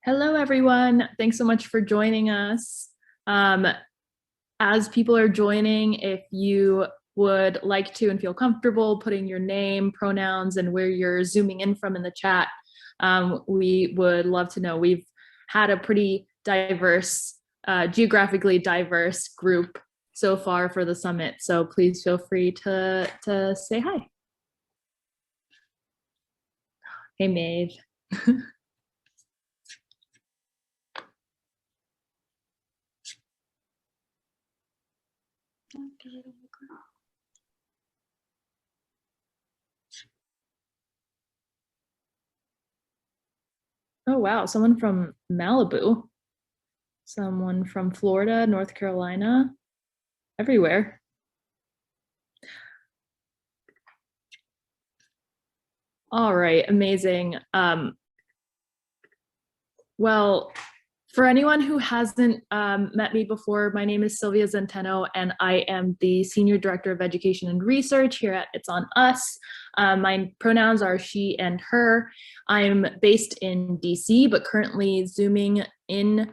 Hello, everyone. Thanks so much for joining us. As people are joining, if you would like to and feel comfortable putting your name, pronouns, and where you're zooming in from in the chat, we would love to know. We've had a pretty diverse, geographically diverse group so far for the summit, so please feel free to say hi. Hey, Maeve. Oh, wow. Someone from Malibu, someone from Florida, North Carolina, everywhere. All right, amazing. Well, for anyone who hasn't met me before, my name is Sylvia Zenteno, and I am the Senior Director of Education and Research here at It's On Us. My pronouns are she and her. I'm based in DC, but currently Zooming in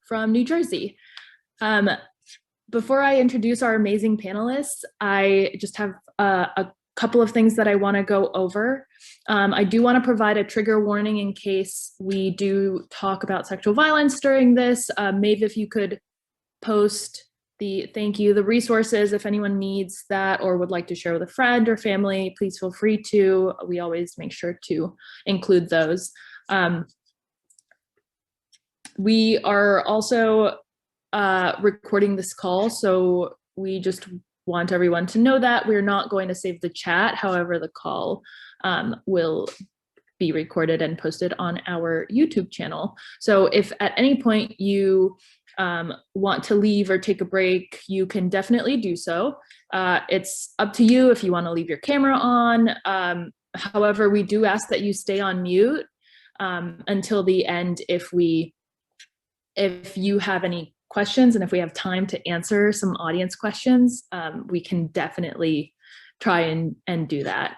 from New Jersey. Before I introduce our amazing panelists, I just have a couple of things that I want to go over. I do want to provide a trigger warning in case we do talk about sexual violence during this. Maeve, if you could post the resources, if anyone needs that or would like to share with a friend or family, please feel free to. We always make sure to include those. We are also recording this call, so we just want everyone to know that we're not going to save the chat. However, the call will be recorded and posted on our YouTube channel. So if at any point you want to leave or take a break, you can definitely do so. It's up to you if you want to leave your camera on. However, we do ask that you stay on mute until the end if you have any questions, and if we have time to answer some audience questions, we can definitely try and do that.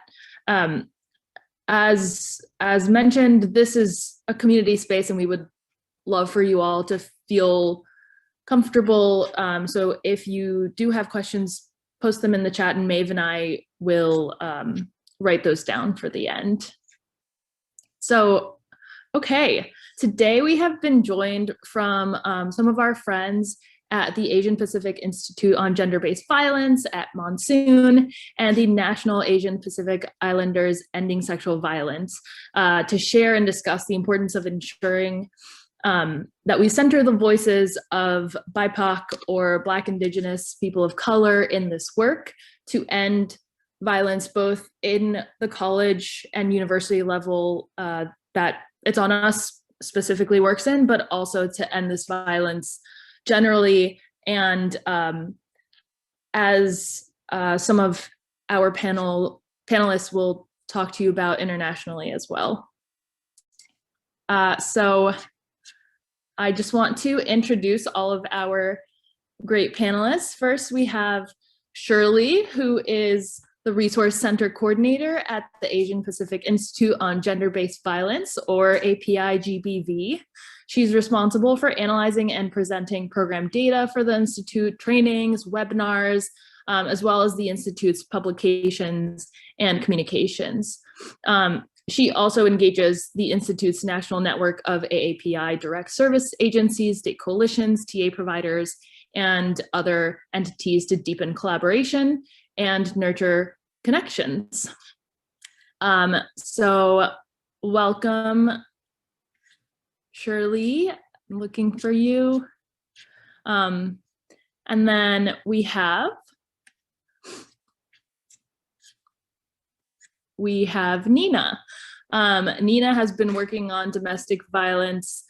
As mentioned, this is a community space and we would love for you all to feel comfortable. So if you do have questions, post them in the chat and Maeve and I will write those down for the end. So, okay. Today we have been joined from some of our friends at the Asian Pacific Institute on Gender-Based Violence at Monsoon and the National Asian Pacific Islanders Ending Sexual Violence to share and discuss the importance of ensuring that we center the voices of BIPOC or Black, Indigenous, people of color in this work to end violence both in the college and university level that It's On Us specifically works in, but also to end this violence generally. And as some of our panelists will talk to you about internationally as well. So I just want to introduce all of our great panelists. First, we have Shirley, who is the Resource Center Coordinator at the Asian Pacific Institute on Gender-Based Violence, or API-GBV. She's responsible for analyzing and presenting program data for the Institute, trainings, webinars, as well as the Institute's publications and communications. She also engages the Institute's national network of AAPI direct service agencies, state coalitions, TA providers, and other entities to deepen collaboration and nurture connections. So welcome, Shirley. I'm looking for you. And then we have Nina. Nina has been working on domestic violence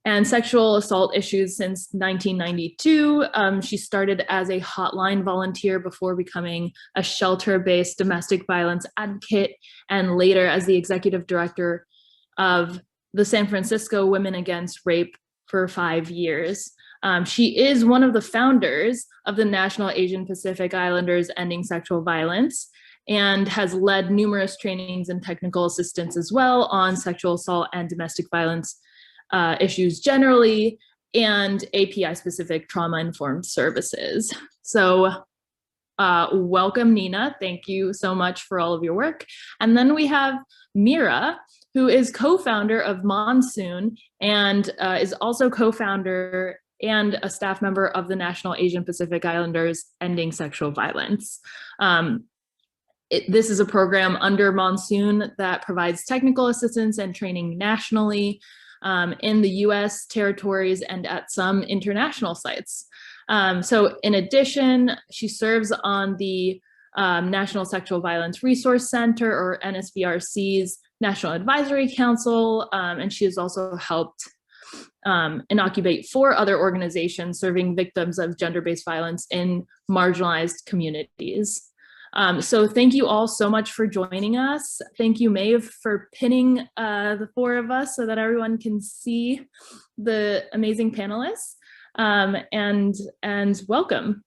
and sexual assault issues since 1992. She started as a hotline volunteer before becoming a shelter-based domestic violence advocate, and later as the executive director of the San Francisco Women Against Rape for 5 years. She is one of the founders of the National Asian Pacific Islanders Ending Sexual Violence, and has led numerous trainings and technical assistance as well on sexual assault and domestic violence issues generally, and API-specific trauma-informed services. So welcome, Nina. Thank you so much for all of your work. And then we have Mira, who is co-founder of Monsoon and is also co-founder and a staff member of the National Asian Pacific Islanders Ending Sexual Violence. This is a program under Monsoon that provides technical assistance and training nationally in the US territories and at some international sites. So in addition, she serves on the National Sexual Violence Resource Center, or NSVRC's National Advisory Council, and she has also helped inoculate 4 other organizations serving victims of gender-based violence in marginalized communities. So thank you all so much for joining us. Thank you, Maeve, for pinning the 4 of us so that everyone can see the amazing panelists, and welcome.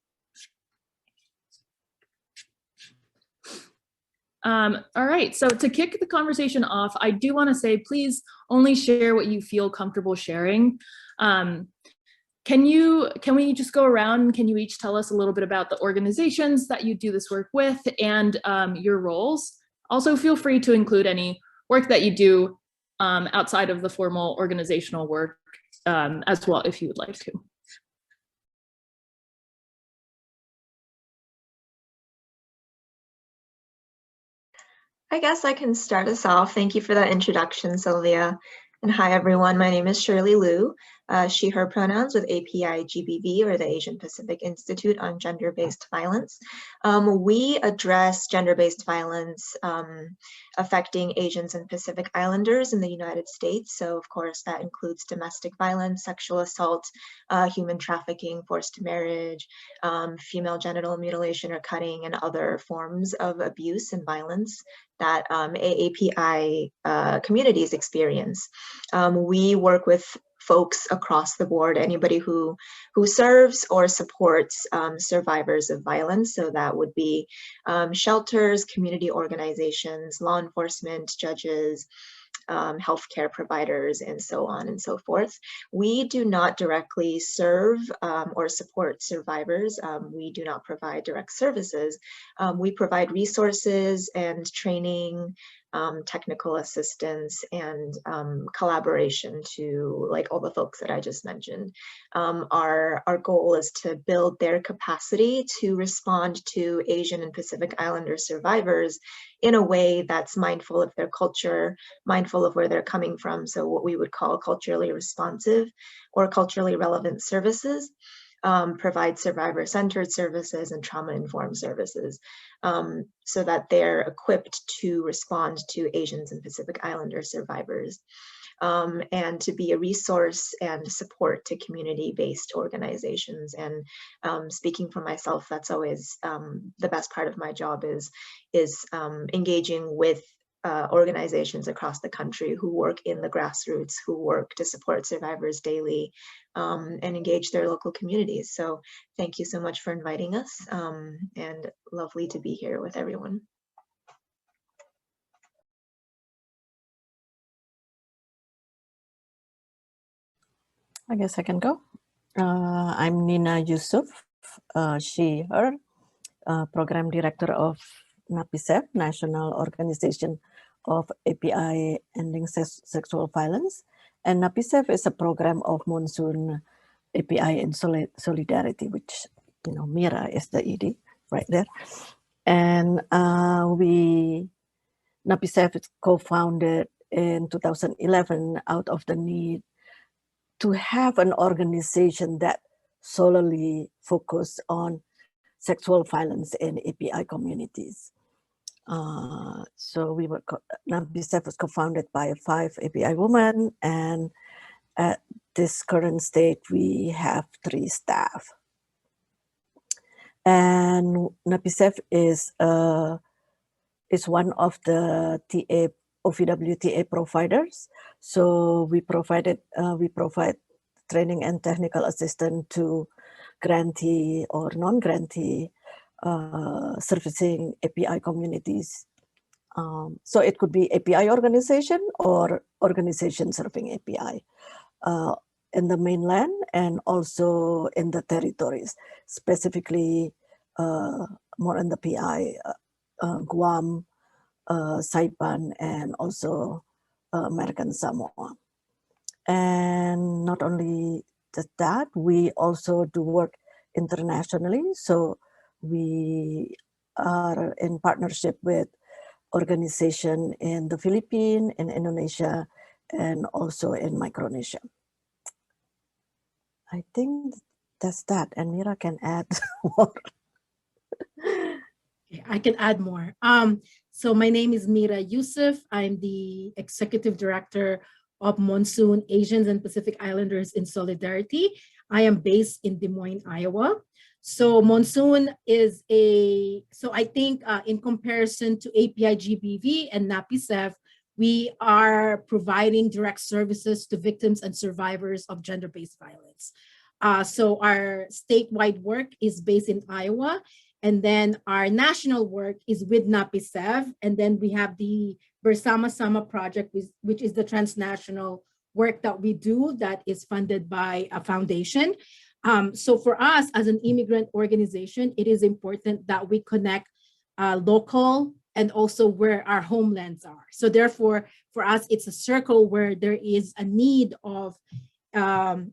All right, so to kick the conversation off, I do want to say, please only share what you feel comfortable sharing. Can we just go around and can you each tell us a little bit about the organizations that you do this work with and your roles? Also, feel free to include any work that you do outside of the formal organizational work as well, if you would like to. I guess I can start us off. Thank you for that introduction, Sylvia. And hi, everyone. My name is Shirley Liu, she, her pronouns with API-GBV, or the Asian Pacific Institute on Gender-Based Violence. We address gender-based violence affecting Asians and Pacific Islanders in the United States. So, of course, that includes domestic violence, sexual assault, human trafficking, forced marriage, female genital mutilation or cutting, and other forms of abuse and violence that AAPI communities experience. We work with folks across the board, anybody who serves or supports survivors of violence. So that would be shelters, community organizations, law enforcement, judges, healthcare providers, and so on and so forth. We do not directly serve or support survivors. We do not provide direct services. We provide resources and training, technical assistance, and collaboration to, like, all the folks that I just mentioned. Our goal is to build their capacity to respond to Asian and Pacific Islander survivors in a way that's mindful of their culture, mindful of where they're coming from. So what we would call culturally responsive or culturally relevant services. Provide survivor-centered services and trauma-informed services so that they're equipped to respond to Asians and Pacific Islander survivors, and to be a resource and support to community-based organizations. And speaking for myself, that's always the best part of my job is engaging with organizations across the country who work in the grassroots, who work to support survivors daily, and engage their local communities. So thank you so much for inviting us, and lovely to be here with everyone. I guess I can go. I'm Mira Youssef, she, her, Program Director of NAPIESV, National Organization of API Ending Sexual Violence. And NAPIESV is a program of Monsoon API in Solidarity, which, you know, Mira is the ED right there. And NAPIESV is co-founded in 2011 out of the need to have an organization that solely focused on sexual violence in API communities. So NAPIESV was co-founded by 5 API women, and at this current state, we have 3 staff. And NAPIESV is one of the OVW TA providers. So we provide training and technical assistance to grantee or non-grantee servicing API communities. So it could be API organization or organization serving API. in the mainland and also in the territories, specifically more in the PI, Guam, Saipan, and also American Samoa. And not only just that, we also do work internationally. So we are in partnership with organization in the Philippines, in Indonesia, and also in Micronesia. I think that's that, and Mira can add more. Okay, I can add more. So my name is Mira Youssef. I'm the Executive Director of Monsoon, Asians and Pacific Islanders in Solidarity. I am based in Des Moines, Iowa. So Monsoon is so I think in comparison to API-GBV and NAPIESV, we are providing direct services to victims and survivors of gender-based violence. So our statewide work is based in Iowa, and then our national work is with NAPIESV, and then we have the Bersama Sama project, which is the transnational work that we do that is funded by a foundation. So for us as an immigrant organization, it is important that we connect local and also where our homelands are. So therefore, for us, it's a circle where there is a need of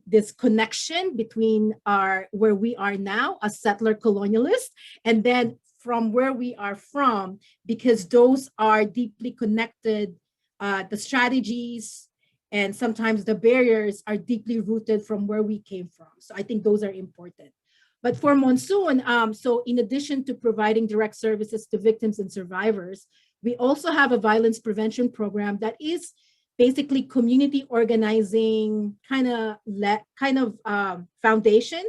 this connection between where we are now, a settler colonialist, and then from where we are from, because those are deeply connected. The strategies and sometimes the barriers are deeply rooted from where we came from. So I think those are important. But for Monsoon, so in addition to providing direct services to victims and survivors, we also have a violence prevention program that is basically community organizing kind of foundation,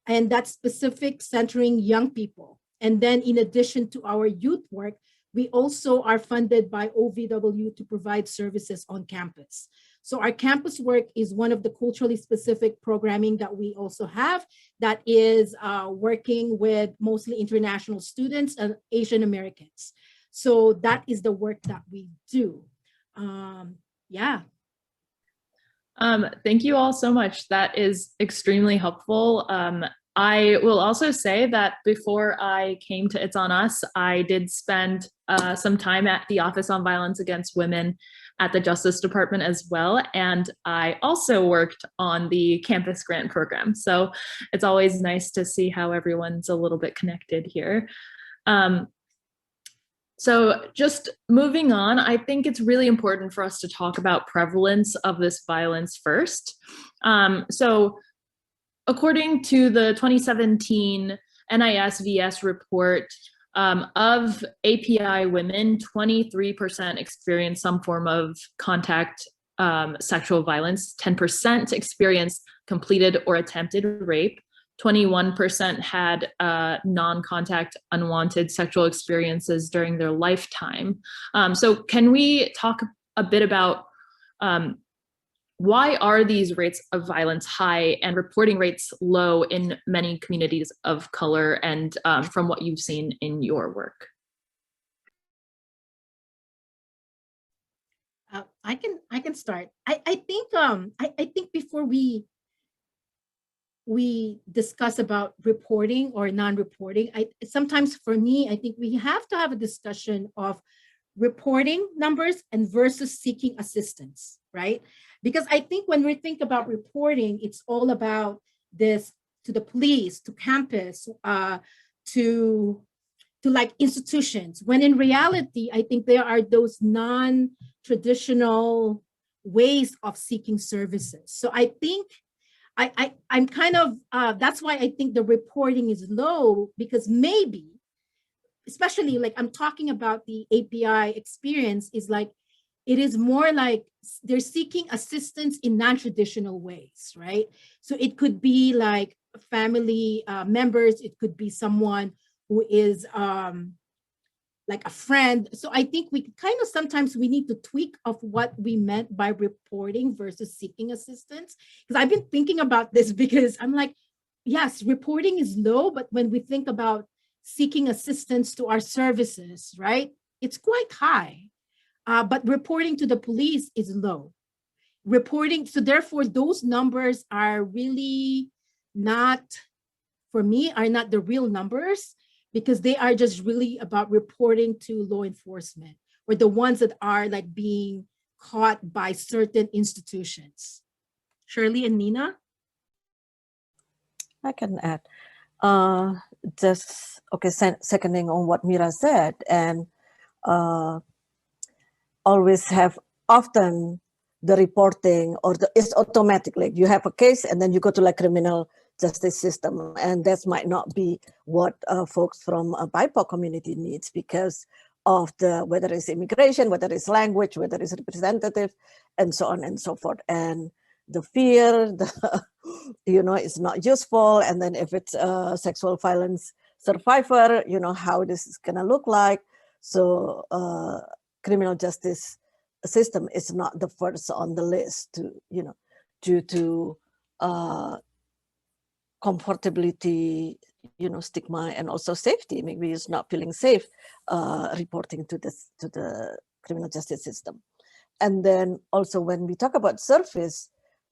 and that's specific centering young people. And then in addition to our youth work, we also are funded by OVW to provide services on campus. So our campus work is one of the culturally specific programming that we also have that is working with mostly international students and Asian Americans. So that is the work that we do. Yeah. Thank you all so much. That is extremely helpful. I will also say that before I came to It's On Us, I did spend some time at the Office on Violence Against Women at the Justice Department as well. And I also worked on the campus grant program. So it's always nice to see how everyone's a little bit connected here. So just moving on, I think it's really important for us to talk about prevalence of this violence first. So according to the 2017 NISVS report, of API women, 23% experienced some form of contact sexual violence, 10% experienced completed or attempted rape, 21% had non-contact unwanted sexual experiences during their lifetime. So can we talk a bit about why are these rates of violence high and reporting rates low in many communities of color, and from what you've seen in your work? I can start. I think before we discuss about reporting or non-reporting, sometimes for me, I think we have to have a discussion of reporting numbers and versus seeking assistance, right? Because I think when we think about reporting, it's all about this to the police, to campus, to like institutions, when in reality, I think there are those non-traditional ways of seeking services. So I think I'm kind of, that's why I think the reporting is low, because maybe, especially like I'm talking about the API experience, is like, it is more like they're seeking assistance in non-traditional ways, right? So it could be like family members, it could be someone who is like a friend. So I think we kind of sometimes we need to tweak of what we meant by reporting versus seeking assistance. Because I've been thinking about this because I'm like, yes, reporting is low, but when we think about seeking assistance to our services, right, it's quite high. But reporting to the police is low. reporting. So therefore, those numbers are really not, for me, are not the real numbers, because they are just really about reporting to law enforcement, or the ones that are like being caught by certain institutions. Shirley and Nina? I can add. Just, okay, seconding on what Mira said, and always have often the reporting or it's automatic, like you have a case and then you go to like criminal justice system, and that might not be what folks from a BIPOC community needs, because of the, whether it's immigration, whether it's language, whether it's representative, and so on and so forth. And the fear, the, you know, it's not useful. And then if it's a sexual violence survivor, you know, how this is gonna look like. So criminal justice system is not the first on the list to, you know, due to comfortability, you know, stigma, and also safety. Maybe it's not feeling safe reporting to this, to the criminal justice system. And then also when we talk about service,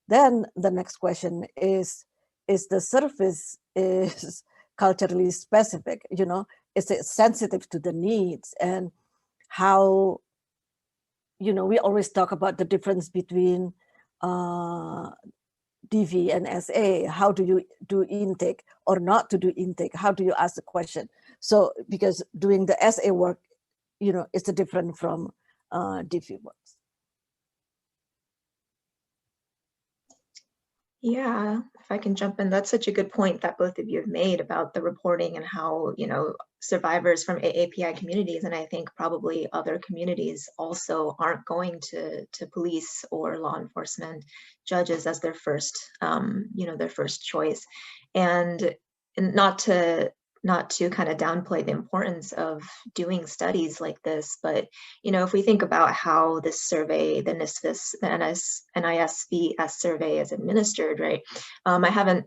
then the next question is the service is culturally specific, you know, is it sensitive to the needs, and how, you know, we always talk about the difference between DV and SA. How do you do intake or not to do intake? How do you ask the question? So because doing the SA work, you know, it's different from DV works. Yeah, if I can jump in, that's such a good point that both of you have made about the reporting and how, you know, survivors from AAPI communities, and I think probably other communities also, aren't going to police or law enforcement judges as their first, you know, their first choice. And not to kind of downplay the importance of doing studies like this, but, you know, if we think about how this survey, the NISVS, the NISVS survey is administered, right? I haven't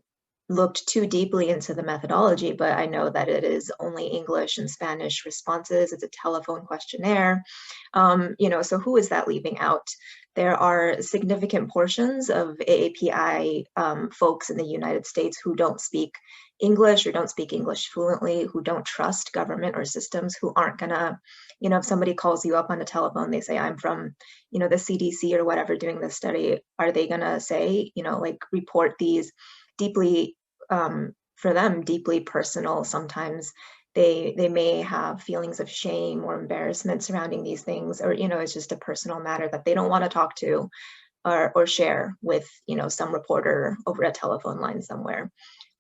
looked too deeply into the methodology, but I know that it is only English and Spanish responses. It's a telephone questionnaire. You know, so who is that leaving out? There are significant portions of AAPI folks in the United States who don't speak English or don't speak English fluently, who don't trust government or systems, who aren't gonna, you know, if somebody calls you up on the telephone, they say, I'm from, you know, the CDC or whatever doing this study, are they gonna say, you know, like report these deeply, for them, deeply personal, sometimes they may have feelings of shame or embarrassment surrounding these things, or, you know, it's just a personal matter that they don't want to talk to or share with, you know, some reporter over a telephone line somewhere.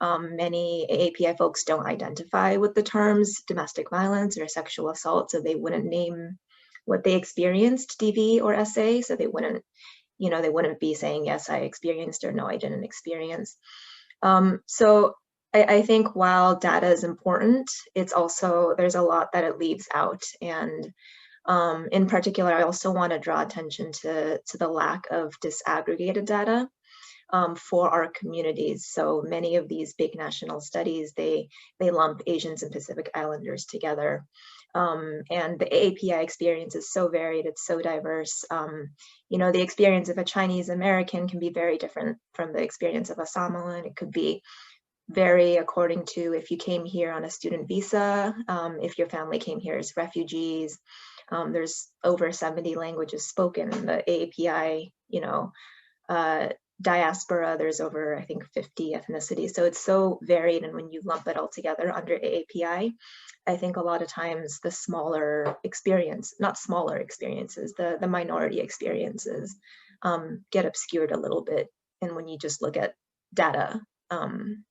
Many AAPI folks don't identify with the terms domestic violence or sexual assault, so they wouldn't name what they experienced, DV or SA, so they wouldn't, you know, they wouldn't be saying, yes, I experienced, or no, I didn't experience. So I think while data is important, it's also, there's a lot that it leaves out. And in particular, I also want to draw attention to the lack of disaggregated data for our communities. So many of these big national studies, they lump Asians and Pacific Islanders together. And the AAPI experience is so varied, it's so diverse. You know, the experience of a Chinese American can be very different from the experience of a Samoan. It could be vary according to if you came here on a student visa, if your family came here as refugees. There's over 70 languages spoken in the AAPI, you know, diaspora. There's over, I think, 50 ethnicities. So it's so varied. And when you lump it all together under AAPI, I think a lot of times the smaller experience, not smaller experiences, the minority experiences get obscured a little bit. And when you just look at data,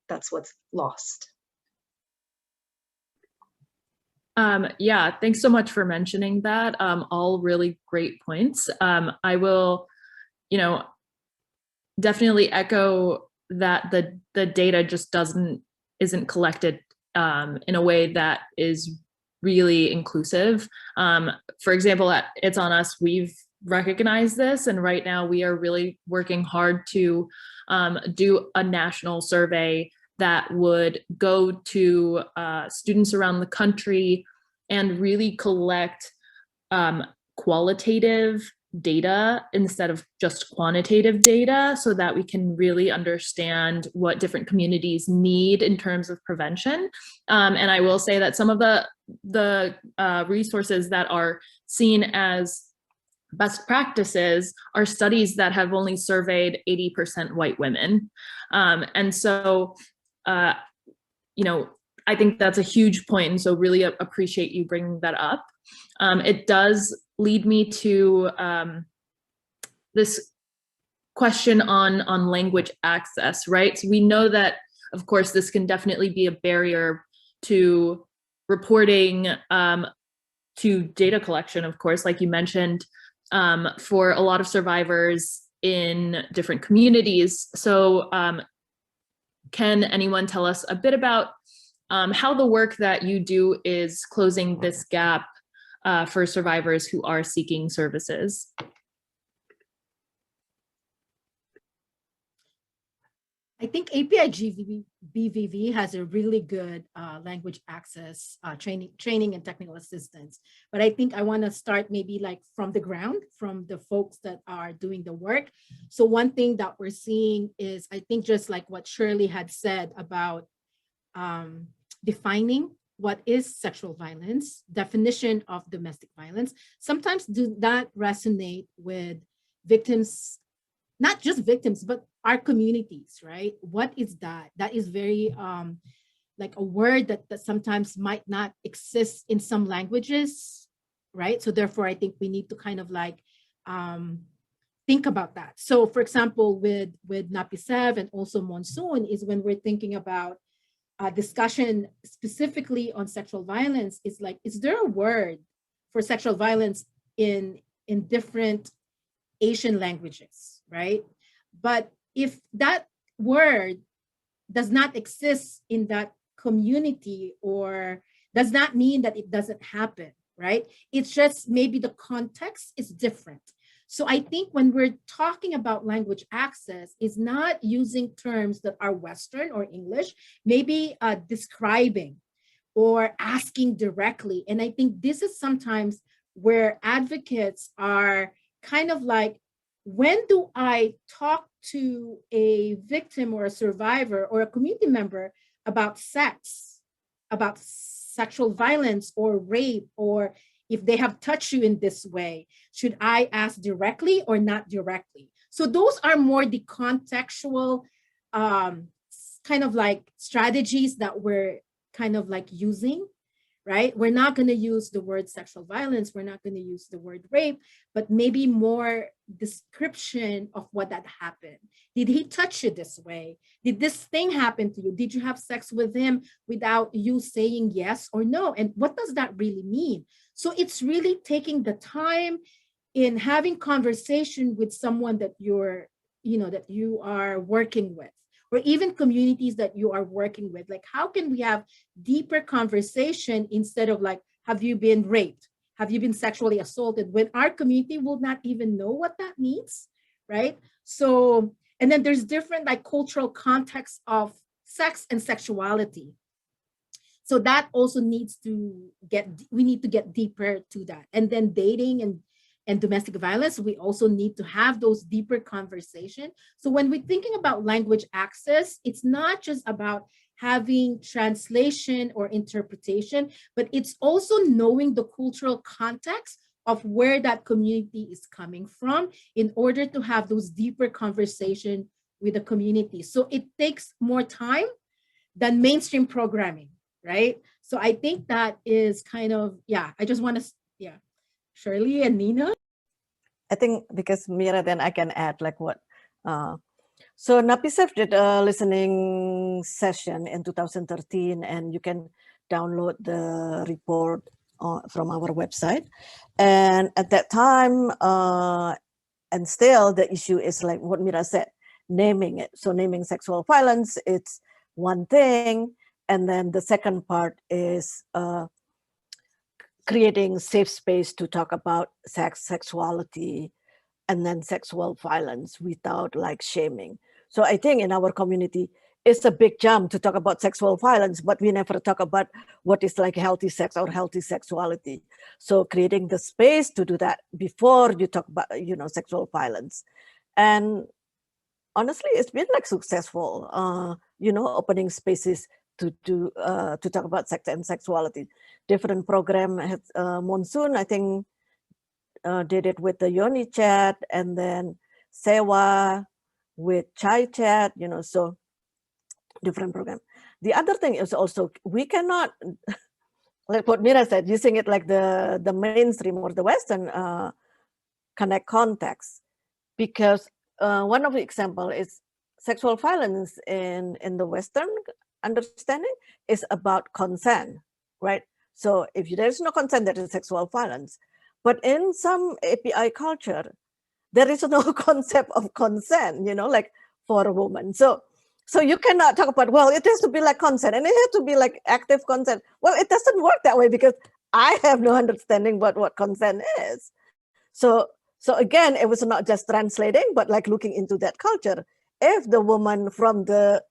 that's what's lost. Yeah, thanks so much for mentioning that. All really great points. I will, you know, definitely echo that the data just isn't collected in a way that is really inclusive. For example, at It's On Us, we've recognized this, and right now we are really working hard to do a national survey that would go to students around the country and really collect qualitative data instead of just quantitative data so that we can really understand what different communities need in terms of prevention. And I will say that some of the resources that are seen as best practices are studies that have only surveyed 80% white women. And so, you know, I think that's a huge point, and so really appreciate you bringing that up. It does lead me to this question on language access, right? So we know that, of course, this can definitely be a barrier to reporting, to data collection, of course, like you mentioned, for a lot of survivors in different communities. So can anyone tell us a bit about how the work that you do is closing this gap for survivors who are seeking services? I think API BVV has a really good language access training and technical assistance. But I think I want to start maybe like from the ground, from the folks that are doing the work. So one thing that we're seeing is, I think just like what Shirley had said about defining what is sexual violence, definition of domestic violence, sometimes do not resonate with victims, not just victims, but our communities, right? What is that? That is very like a word that sometimes might not exist in some languages, right? So therefore, I think we need to kind of like think about that. So for example, with NAPIESV and also Monsoon is when we're thinking about discussion specifically on sexual violence, is like, is there a word for sexual violence in different Asian languages, right? But if that word does not exist in that community, or does not mean that it doesn't happen, right? It's just maybe the context is different. So I think when we're talking about language access, is not using terms that are Western or English, maybe describing or asking directly. And I think this is sometimes where advocates are kind of like, when do I talk to a victim or a survivor or a community member about sex, about sexual violence or rape, or if they have touched you in this way, should I ask directly or not directly? So those are more the contextual kind of like strategies that we're kind of like using, right? We're not going to use the word sexual violence. We're not going to use the word rape, but maybe more description of what that happened. Did he touch you this way? Did this thing happen to you? Did you have sex with him without you saying yes or no? And what does that really mean? So it's really taking the time in having conversation with someone that you're, that you are working with, or even communities that you are working with. Like, how can we have deeper conversation instead of like, have you been raped? Have you been sexually assaulted? When our community will not even know what that means, right? So, and then there's different like cultural contexts of sex and sexuality. So that also needs to we need to get deeper to that. And then dating and domestic violence, we also need to have those deeper conversations. So when we're thinking about language access, it's not just about having translation or interpretation, but it's also knowing the cultural context of where that community is coming from in order to have those deeper conversations with the community. So it takes more time than mainstream programming, right? So I think that is kind of, I just want to, Shirley and Nina? I think because Mira, then I can add like what. So NAPIESV did a listening session in 2013, and you can download the report from our website. And at that time, and still the issue is like what Mira said, naming it. So naming sexual violence, it's one thing. And then the second part is creating safe space to talk about sex, sexuality, and then sexual violence without like shaming. So I think in our community, it's a big jump to talk about sexual violence, but we never talk about what is like healthy sex or healthy sexuality. So creating the space to do that before you talk about, sexual violence. And honestly, it's been like successful, opening spaces to talk about sex and sexuality. Different program has Monsoon, I think, did it with the Yoni chat, and then Sewa with Chai chat, so different program. The other thing is also, we cannot, like what Mira said, using it like the mainstream or the Western connect context, because one of the example is sexual violence in the Western understanding is about consent, right? So if there's no consent, there is sexual violence. But in some API culture, there is no concept of consent, like for a woman. So you cannot talk about, well, it has to be like consent and it has to be like active consent. Well, it doesn't work that way because I have no understanding about what consent is. So again, it was not just translating, but like looking into that culture. If the woman from the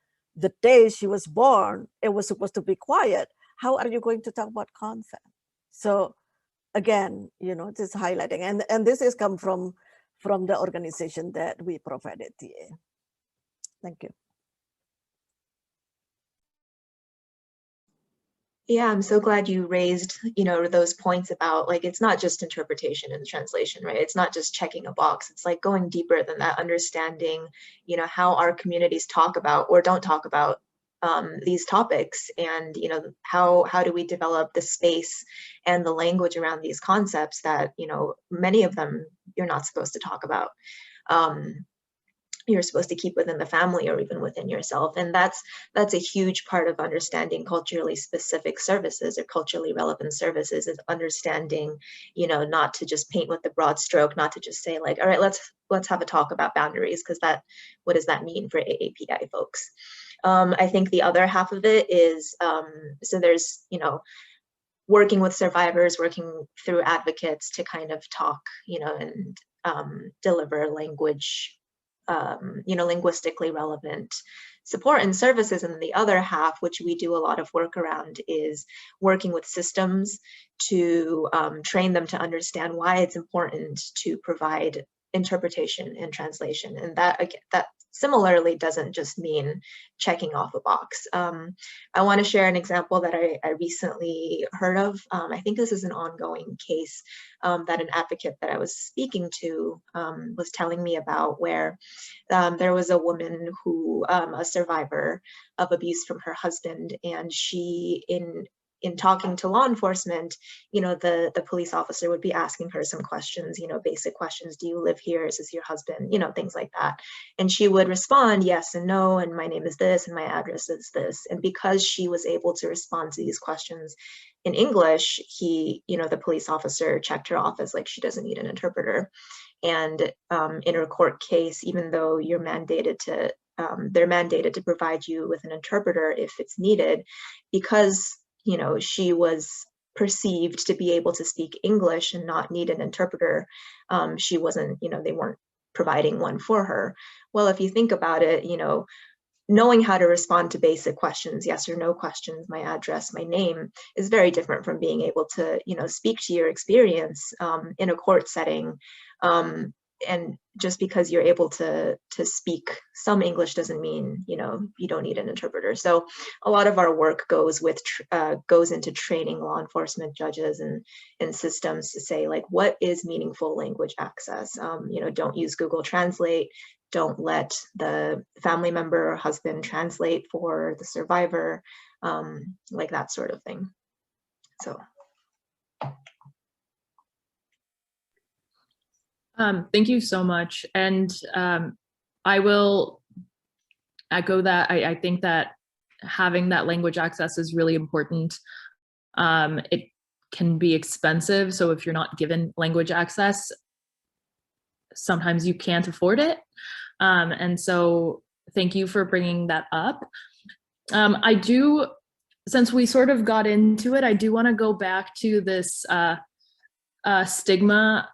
day she was born, it was supposed to be quiet, how are you going to talk about consent? So again, just highlighting, and this is come from the organization that we provided TA. Thank you. Yeah, I'm so glad you raised, those points about like, it's not just interpretation and translation, right? It's not just checking a box. It's like going deeper than that, understanding, how our communities talk about or don't talk about these topics, and how do we develop the space and the language around these concepts that many of them you're not supposed to talk about. You're supposed to keep within the family or even within yourself. And that's a huge part of understanding culturally specific services or culturally relevant services, is understanding, not to just paint with the broad stroke, not to just say like, all right, let's have a talk about boundaries, because what does that mean for AAPI folks? I think the other half of it is, so there's, working with survivors, working through advocates to kind of talk, and deliver language, linguistically relevant support and services. And the other half, which we do a lot of work around, is working with systems to train them to understand why it's important to provide interpretation and translation. And that similarly doesn't just mean checking off a box. I want to share an example that I recently heard of. I think this is an ongoing case that an advocate that I was speaking to was telling me about, where there was a woman who, a survivor of abuse from her husband, and she, in talking to law enforcement, the police officer would be asking her some questions, basic questions. Do you live here? Is this your husband? Things like that. And she would respond yes and no, and my name is this, and my address is this. And because she was able to respond to these questions in English, the police officer checked her off as like, she doesn't need an interpreter. And in her court case, even though they're mandated to provide you with an interpreter if it's needed, because she was perceived to be able to speak English and not need an interpreter, she wasn't, they weren't providing one for her. Well, if you think about it, knowing how to respond to basic questions, yes or no questions, my address, my name, is very different from being able to, speak to your experience in a court setting. And just because you're able to speak some English doesn't mean, you don't need an interpreter. So a lot of our work goes into training law enforcement judges and systems to say, like, what is meaningful language access? Don't use Google Translate. Don't let the family member or husband translate for the survivor, like that sort of thing. So. Thank you so much. And I will echo that. I think that having that language access is really important. It can be expensive. So if you're not given language access, sometimes you can't afford it. And so thank you for bringing that up. Since we sort of got into it, I do want to go back to this stigma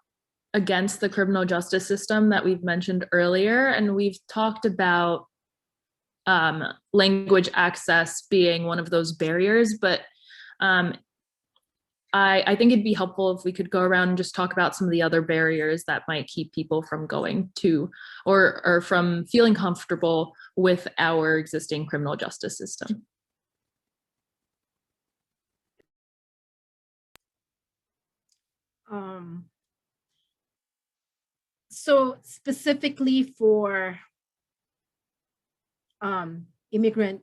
against the criminal justice system that we've mentioned earlier. And we've talked about language access being one of those barriers, but I think it'd be helpful if we could go around and just talk about some of the other barriers that might keep people from going to or from feeling comfortable with our existing criminal justice system. So specifically for immigrant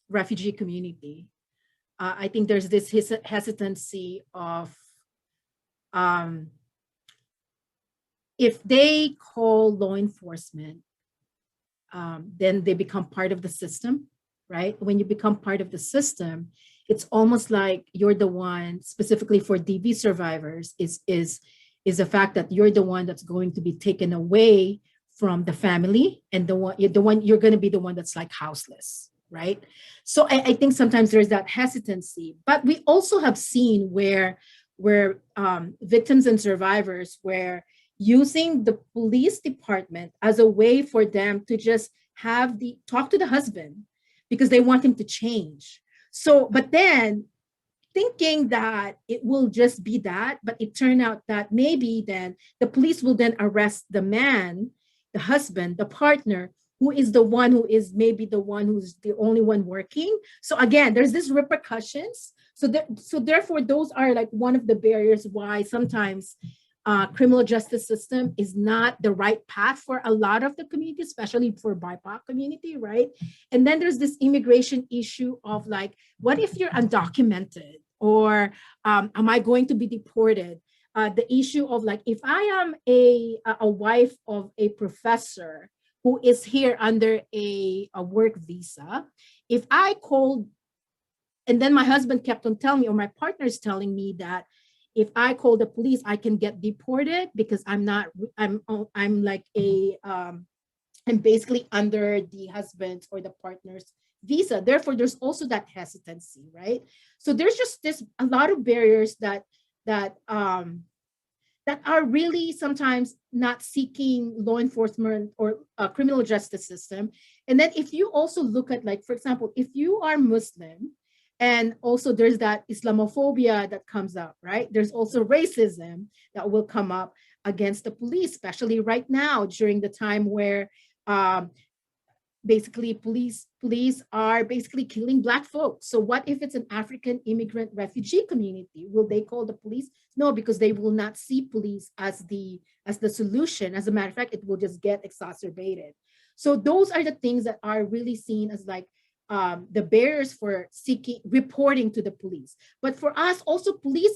refugee community, I think there's this hesitancy of if they call law enforcement, then they become part of the system, right? When you become part of the system, it's almost like you're the one, specifically for DV survivors, is the fact that you're the one that's going to be taken away from the family, and you're going to be the one that's like houseless, right? So I think sometimes there's that hesitancy, but we also have seen where victims and survivors were using the police department as a way for them to just talk to the husband because they want him to change. So, but then thinking that it will just be that, but it turned out that maybe then the police will then arrest the man, the husband, the partner, who is the one who is maybe the one who's the only one working. So again, there's this repercussions. So therefore, those are like one of the barriers why sometimes criminal justice system is not the right path for a lot of the community, especially for BIPOC community, right? And then there's this immigration issue of like, what if you're undocumented, or am I going to be deported? The issue of like, if I am a wife of a professor who is here under a work visa, if I called, and then my husband kept on telling me, or my partner's telling me that if I call the police, I can get deported because I'm basically under the husband's or the partner's visa. Therefore, there's also that hesitancy, right? So there's just a lot of barriers that are really sometimes not seeking law enforcement or criminal justice system. And then if you also look at, like, for example, if you are Muslim, and also there's that Islamophobia that comes up, right? There's also racism that will come up against the police, especially right now during the time where basically police are basically killing Black folks. So what if it's an African immigrant refugee community? Will they call the police? No, because they will not see police as the solution. As a matter of fact, it will just get exacerbated. So those are the things that are really seen as like the barriers for reporting to the police. But for us also, police,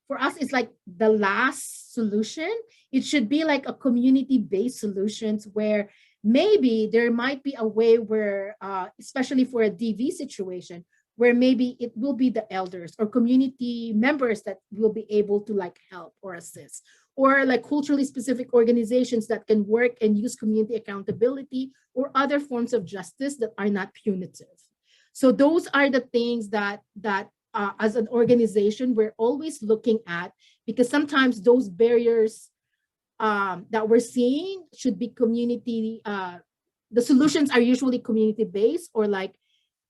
for us, it's like the last solution. It should be like a community-based solutions where maybe there might be a way where, especially for a DV situation, where maybe it will be the elders or community members that will be able to like help or assist, or like culturally specific organizations that can work and use community accountability or other forms of justice that are not punitive. So those are the things that as an organization, we're always looking at, because sometimes those barriers that we're seeing should be community, the solutions are usually community-based, or like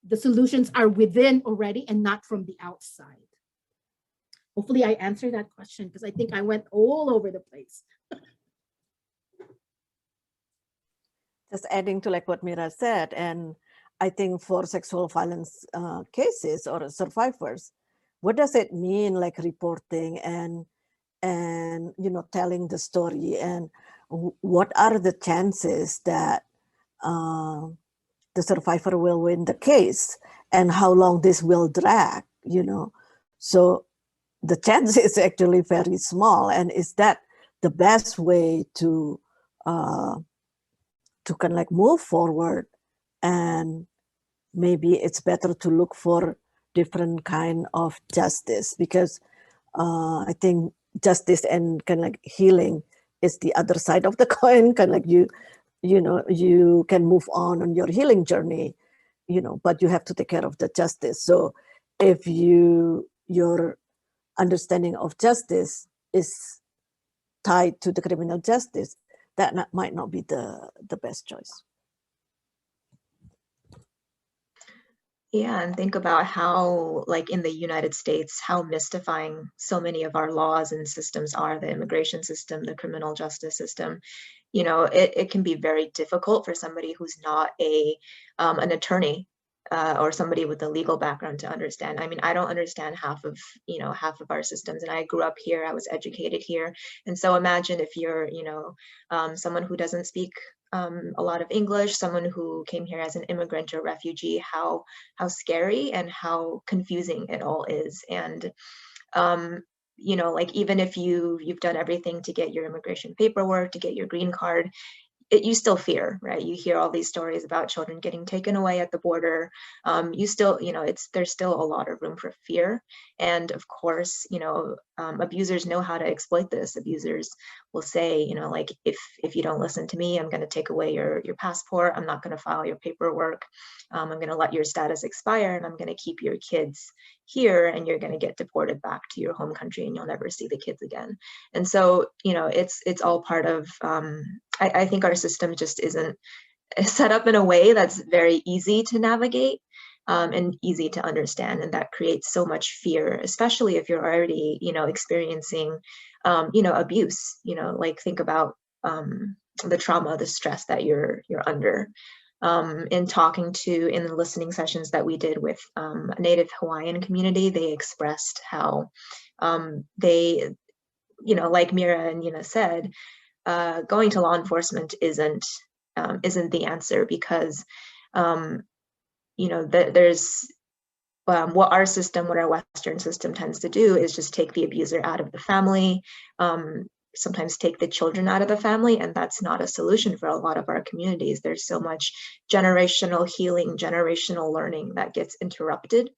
the solutions are within already and not from the outside. Hopefully I answered that question, because I think I went all over the place. Just adding to like what Mira said, and I think for sexual violence cases or survivors, what does it mean, like reporting and telling the story, and what are the chances that the survivor will win the case, and how long this will drag, So the chance is actually very small. And is that the best way to kind of like move forward? And maybe it's better to look for different kind of justice, because I think justice and kind of like healing is the other side of the coin. Kind of like you can move on your healing journey, but you have to take care of the justice. So if your understanding of justice is tied to the criminal justice, that might not be the best choice. Yeah, and think about how, like in the United States, how mystifying so many of our laws and systems are, the immigration system, the criminal justice system. You know, it can be very difficult for somebody who's not an attorney or somebody with a legal background to understand. I mean, I don't understand half of our systems, and I grew up here, I was educated here. And so imagine if you're, someone who doesn't speak a lot of English, someone who came here as an immigrant or refugee, how scary and how confusing it all is. And like even if you've done everything to get your immigration paperwork, to get your green card, you still fear, right? You hear all these stories about children getting taken away at the border. You still, there's still a lot of room for fear. And of course, abusers know how to exploit this. Abusers will say, like, if you don't listen to me, I'm going to take away your passport. I'm not going to file your paperwork. I'm going to let your status expire, and I'm going to keep your kids here, and you're going to get deported back to your home country, and you'll never see the kids again. And so, it's all part of, I think our system just isn't set up in a way that's very easy to navigate and easy to understand. And that creates so much fear, especially if you're already, experiencing, abuse, like think about the trauma, the stress that you're under. In the listening sessions that we did with a Native Hawaiian community, they expressed how they, like Mira and Nina said, going to law enforcement isn't the answer, because there's what our Western system tends to do is just take the abuser out of the family, sometimes take the children out of the family, and that's not a solution for a lot of our communities. There's so much generational healing, generational learning that gets interrupted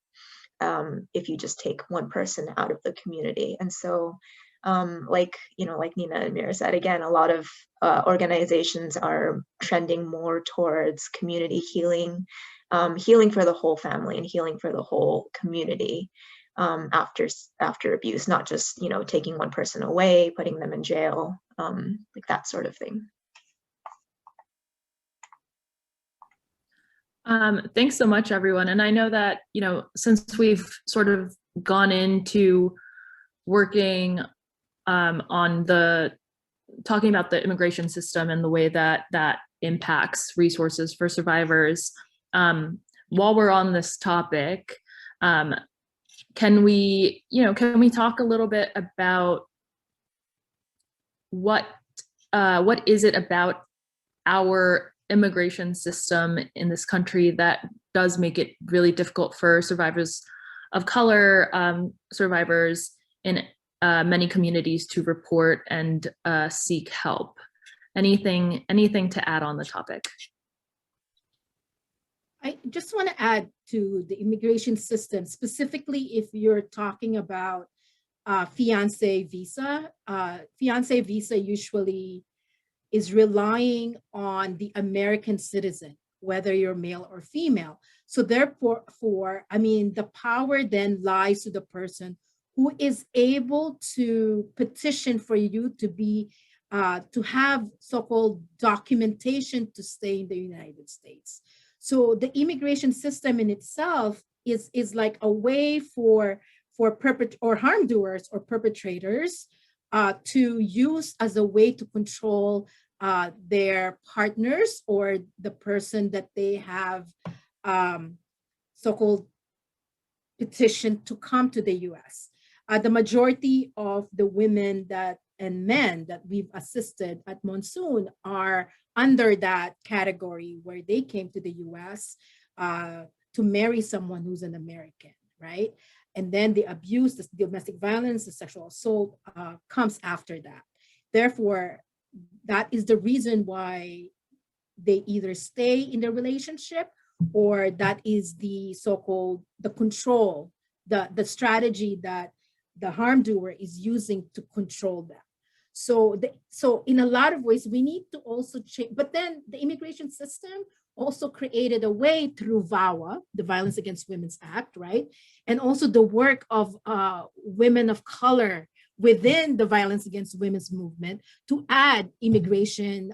if you just take one person out of the community. And so like Nina and Mira said, again, a lot of organizations are trending more towards community healing, healing for the whole family and healing for the whole community after abuse, not just, taking one person away, putting them in jail, like that sort of thing. Thanks so much, everyone. And I know that, since we've sort of gone into working on talking about the immigration system and the way that impacts resources for survivors, while we're on this topic, can we talk a little bit about what is it about our immigration system in this country that does make it really difficult for survivors of color, survivors in many communities to report and seek help? Anything to add on the topic? I just want to add to the immigration system, specifically if you're talking about fiancé visa. Fiancé visa usually is relying on the American citizen, whether you're male or female. So therefore, the power then lies to the person who is able to petition for you to be, to have so-called documentation to stay in the United States. So the immigration system in itself is like a way for harm doers or perpetrators to use as a way to control their partners or the person that they have so-called petitioned to come to the US. The majority of the women and men that we've assisted at Monsoon are under that category, where they came to the US to marry someone who's an American, right? And then the abuse, the domestic violence, the sexual assault comes after that. Therefore, that is the reason why they either stay in the relationship, or that is the so-called the control, the strategy that the harm doer is using to control them. So in a lot of ways, we need to also change. But then the immigration system also created a way through VAWA, the Violence Against Women's Act, right? And also the work of women of color within the Violence Against Women's movement to add immigration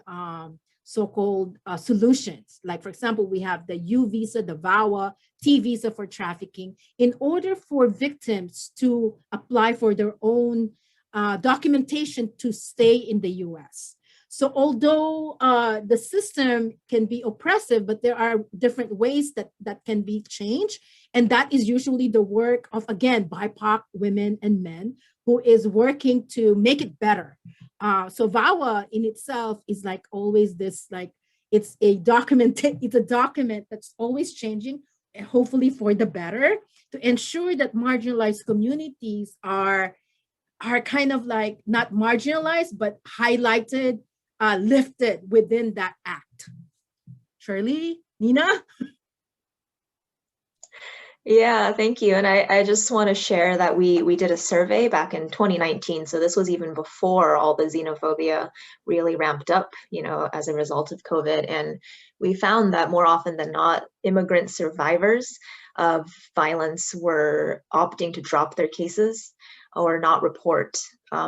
so-called solutions. Like, for example, we have the U visa, the VAWA, T visa for trafficking, in order for victims to apply for their own documentation to stay in the US. So although the system can be oppressive, but there are different ways that can be changed. And that is usually the work of, again, BIPOC women and men who is working to make it better. So VAWA in itself is like always this, like, it's a document that's always changing, and hopefully for the better, to ensure that marginalized communities are kind of like not marginalized, but highlighted, lifted within that act. Shirley, Nina? Yeah, thank you. And I just want to share that we did a survey back in 2019. So this was even before all the xenophobia really ramped up, you know, as a result of COVID. And we found that more often than not, immigrant survivors of violence were opting to drop their cases or not report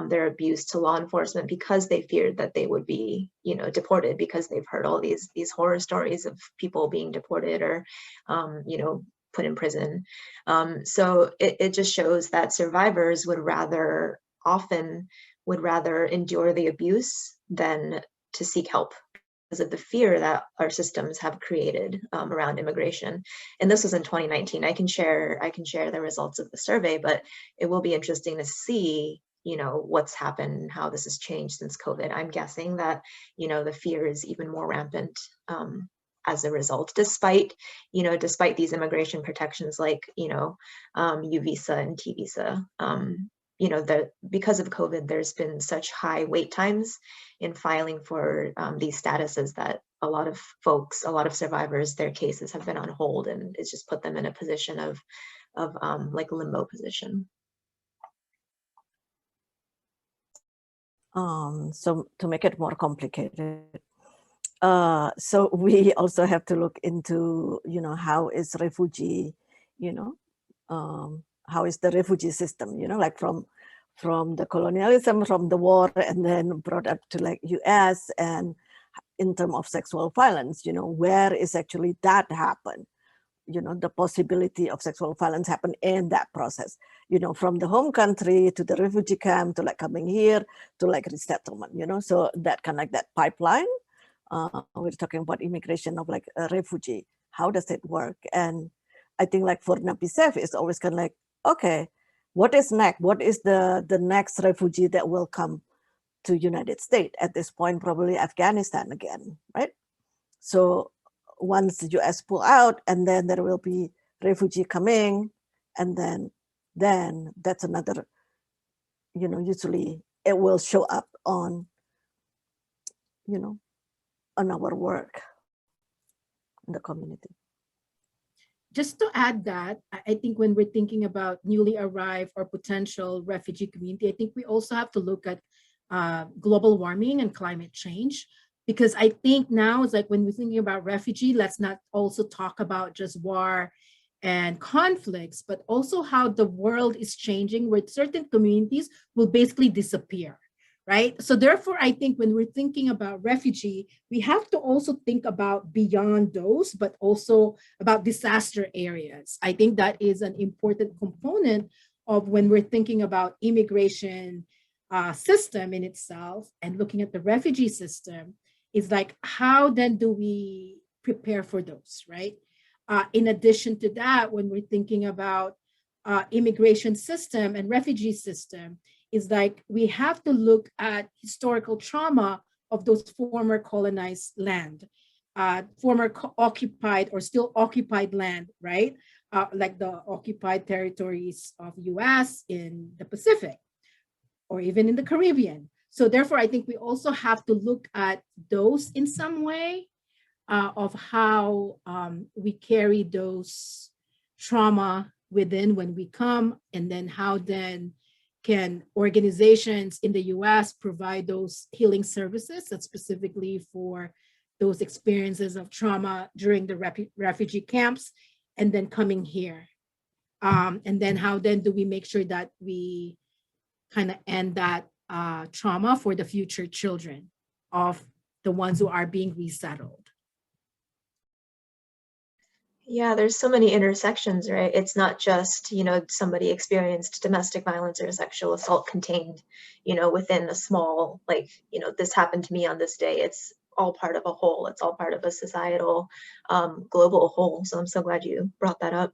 their abuse to law enforcement because they feared that they would be, you know, deported, because they've heard all these horror stories of people being deported or, you know, put in prison. So it just shows that survivors would rather endure the abuse than to seek help because of the fear that our systems have created around immigration. And this was in 2019. I can share the results of the survey, but it will be interesting to see, you know, what's happened, how this has changed since COVID. I'm guessing that, you know, the fear is even more rampant as a result, despite these immigration protections like, you know, U visa and T visa. You know, because of COVID, there's been such high wait times in filing for these statuses that a lot of survivors, their cases have been on hold, and it's just put them in a position of like limbo position. So to make it more complicated, so we also have to look into, you know, how is refugee, you know, how is the refugee system, you know, like from the colonialism, from the war, and then brought up to like US, and in terms of sexual violence, you know, where is actually that happen? You know, the possibility of sexual violence happen in that process, you know, from the home country to the refugee camp to like coming here to like resettlement, you know, so that kind of like that pipeline. We're talking about immigration of like a refugee. How does it work? And I think like for NAPIESV, it's always kind of like, okay, what is next? What is the next refugee that will come to United States? At this point, probably Afghanistan again, right? So once the US pull out, and then there will be refugee coming, and then that's another, you know, usually it will show up on, you know, on our work in the community. Just to add that, I think when we're thinking about newly arrived or potential refugee community, I think we also have to look at global warming and climate change, because I think now it's like when we're thinking about refugee, let's not also talk about just war and conflicts, but also how the world is changing, where certain communities will basically disappear. Right. So therefore, I think when we're thinking about refugee, we have to also think about beyond those, but also about disaster areas. I think that is an important component of when we're thinking about immigration system in itself, and looking at the refugee system is like, how then do we prepare for those, right? In addition to that, when we're thinking about immigration system and refugee system, is like we have to look at historical trauma of those former colonized land, former occupied or still occupied land, right? Like the occupied territories of US in the Pacific, or even in the Caribbean. So therefore, I think we also have to look at those in some way of how we carry those trauma within when we come, and then how then can organizations in the US provide those healing services that's specifically for those experiences of trauma during the refugee camps and then coming here. And then how then do we make sure that we kind of end that trauma for the future children of the ones who are being resettled? Yeah, there's so many intersections, right? It's not just, somebody experienced domestic violence or sexual assault contained, within a small, this happened to me on this day. It's all part of a whole. It's all part of a societal, global whole. So I'm so glad you brought that up.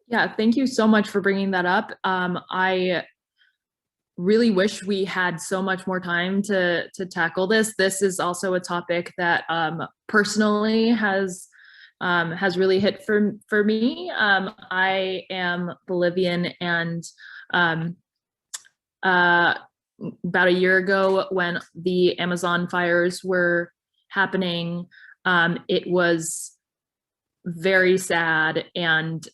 Yeah, thank you so much for bringing that up. I really wish we had so much more time to tackle this. This is also a topic that personally has really hit for me. I am Bolivian, and about a year ago when the Amazon fires were happening, it was very sad, and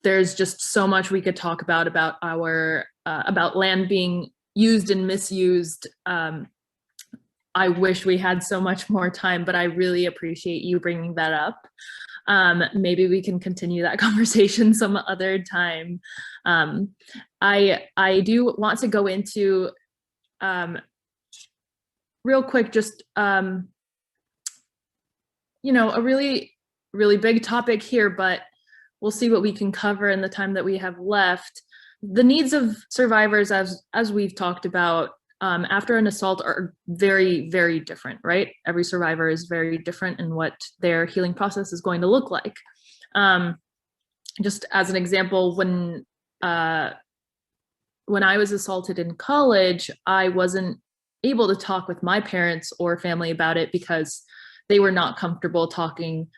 there's just so much we could talk about our about land being used and misused. I wish we had so much more time, but I really appreciate you bringing that up. Maybe we can continue that conversation some other time. I do want to go into real quick, just a really big topic here, but we'll see what we can cover in the time that we have left. The needs of survivors, as we've talked about, after an assault are very, very different, right? Every survivor is very different in what their healing process is going to look like. Just as an example, when I was assaulted in college, I wasn't able to talk with my parents or family about it because they were not comfortable talking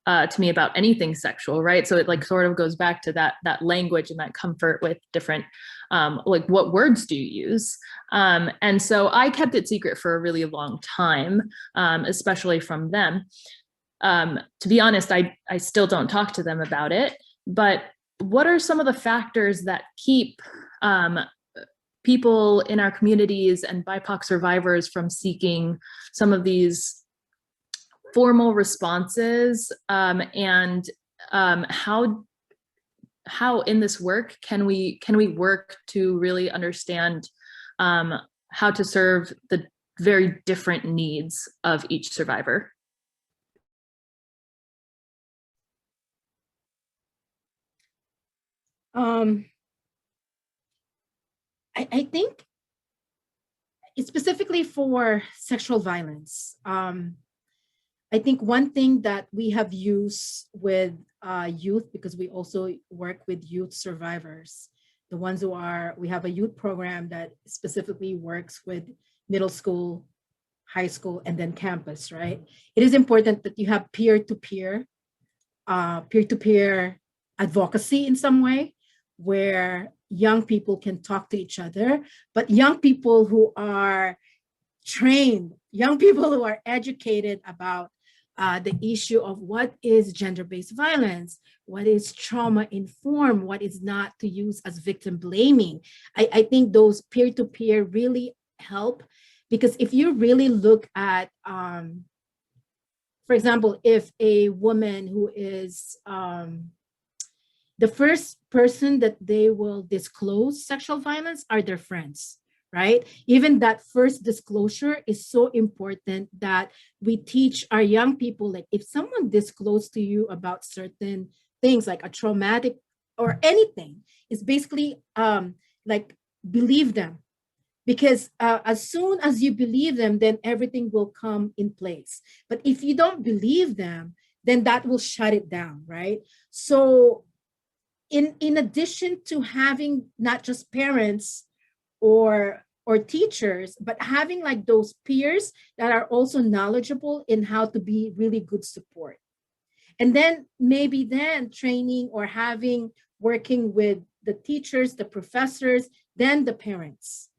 to me about anything sexual, right? So it sort of goes back to that language and that comfort with different, what words do you use? And so I kept it secret for a really long time, especially from them. To be honest, I still don't talk to them about it, but what are some of the factors that keep people in our communities and BIPOC survivors from seeking some of these formal responses, and how in this work can we work to really understand how to serve the very different needs of each survivor? I think specifically for sexual violence, I think one thing that we have used with youth, because we also work with youth survivors, the ones who we have a youth program that specifically works with middle school, high school, and then campus, right? It is important that you have peer-to-peer advocacy in some way, where young people can talk to each other, but young people who are trained, young people who are educated about the issue of what is gender-based violence, what is trauma-informed, what is not to use as victim blaming. I think those peer-to-peer really help, because if you really look at, for example, if a woman who is the first person that they will disclose sexual violence are their friends, right? Even that first disclosure is so important that we teach our young people, like if someone discloses to you about certain things, like a traumatic or anything, it's basically believe them. Because as soon as you believe them, then everything will come in place. But if you don't believe them, then that will shut it down, right? So in addition to having not just parents or teachers, but having like those peers that are also knowledgeable in how to be really good support. And then maybe then training or working with the teachers, the professors, then the parents.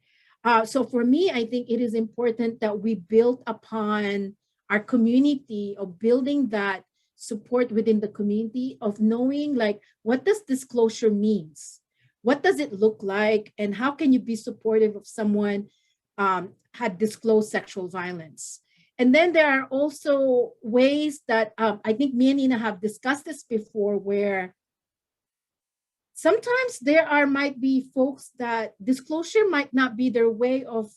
So for me, I think it is important that we build upon our community of building that support within the community, of knowing like, what does disclosure means? What does it look like? And how can you be supportive of someone had disclosed sexual violence? And then there are also ways that I think me and Nina have discussed this before, where sometimes might be folks that disclosure might not be their way of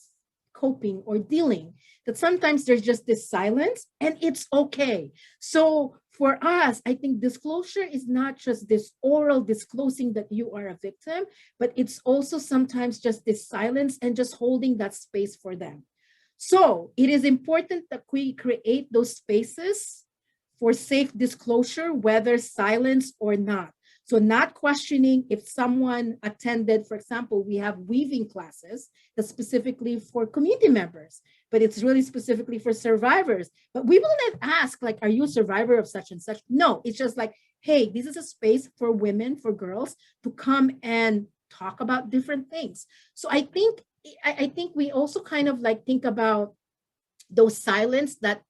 coping or dealing, that sometimes there's just this silence and it's okay. So for us, I think disclosure is not just this oral disclosing that you are a victim, but it's also sometimes just this silence and just holding that space for them. So it is important that we create those spaces for safe disclosure, whether silence or not. So not questioning if someone attended, for example, we have weaving classes that's specifically for community members, but it's really specifically for survivors. But we will not ask, like, are you a survivor of such and such? No, it's just like, hey, this is a space for women, for girls to come and talk about different things. So I think we also kind of like think about those silence that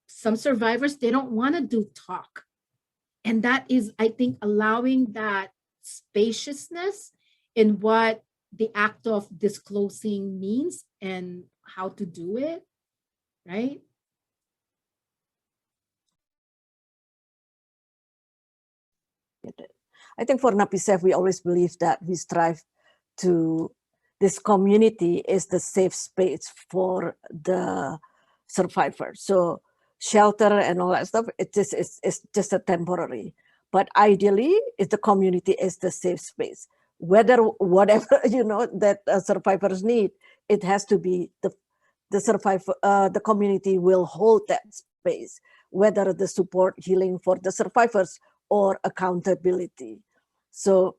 some survivors, they don't want to do talk. And that is, I think, allowing that spaciousness in what the act of disclosing means and how to do it, right? I think for NAPIESV, we always believe that we strive to, this community is the safe space for the survivors. So shelter and all that stuff, it's just a temporary. But ideally, if the community is the safe space, whether whatever that survivors need, it has to be the survivor. The community will hold that space, whether the support healing for the survivors or accountability. So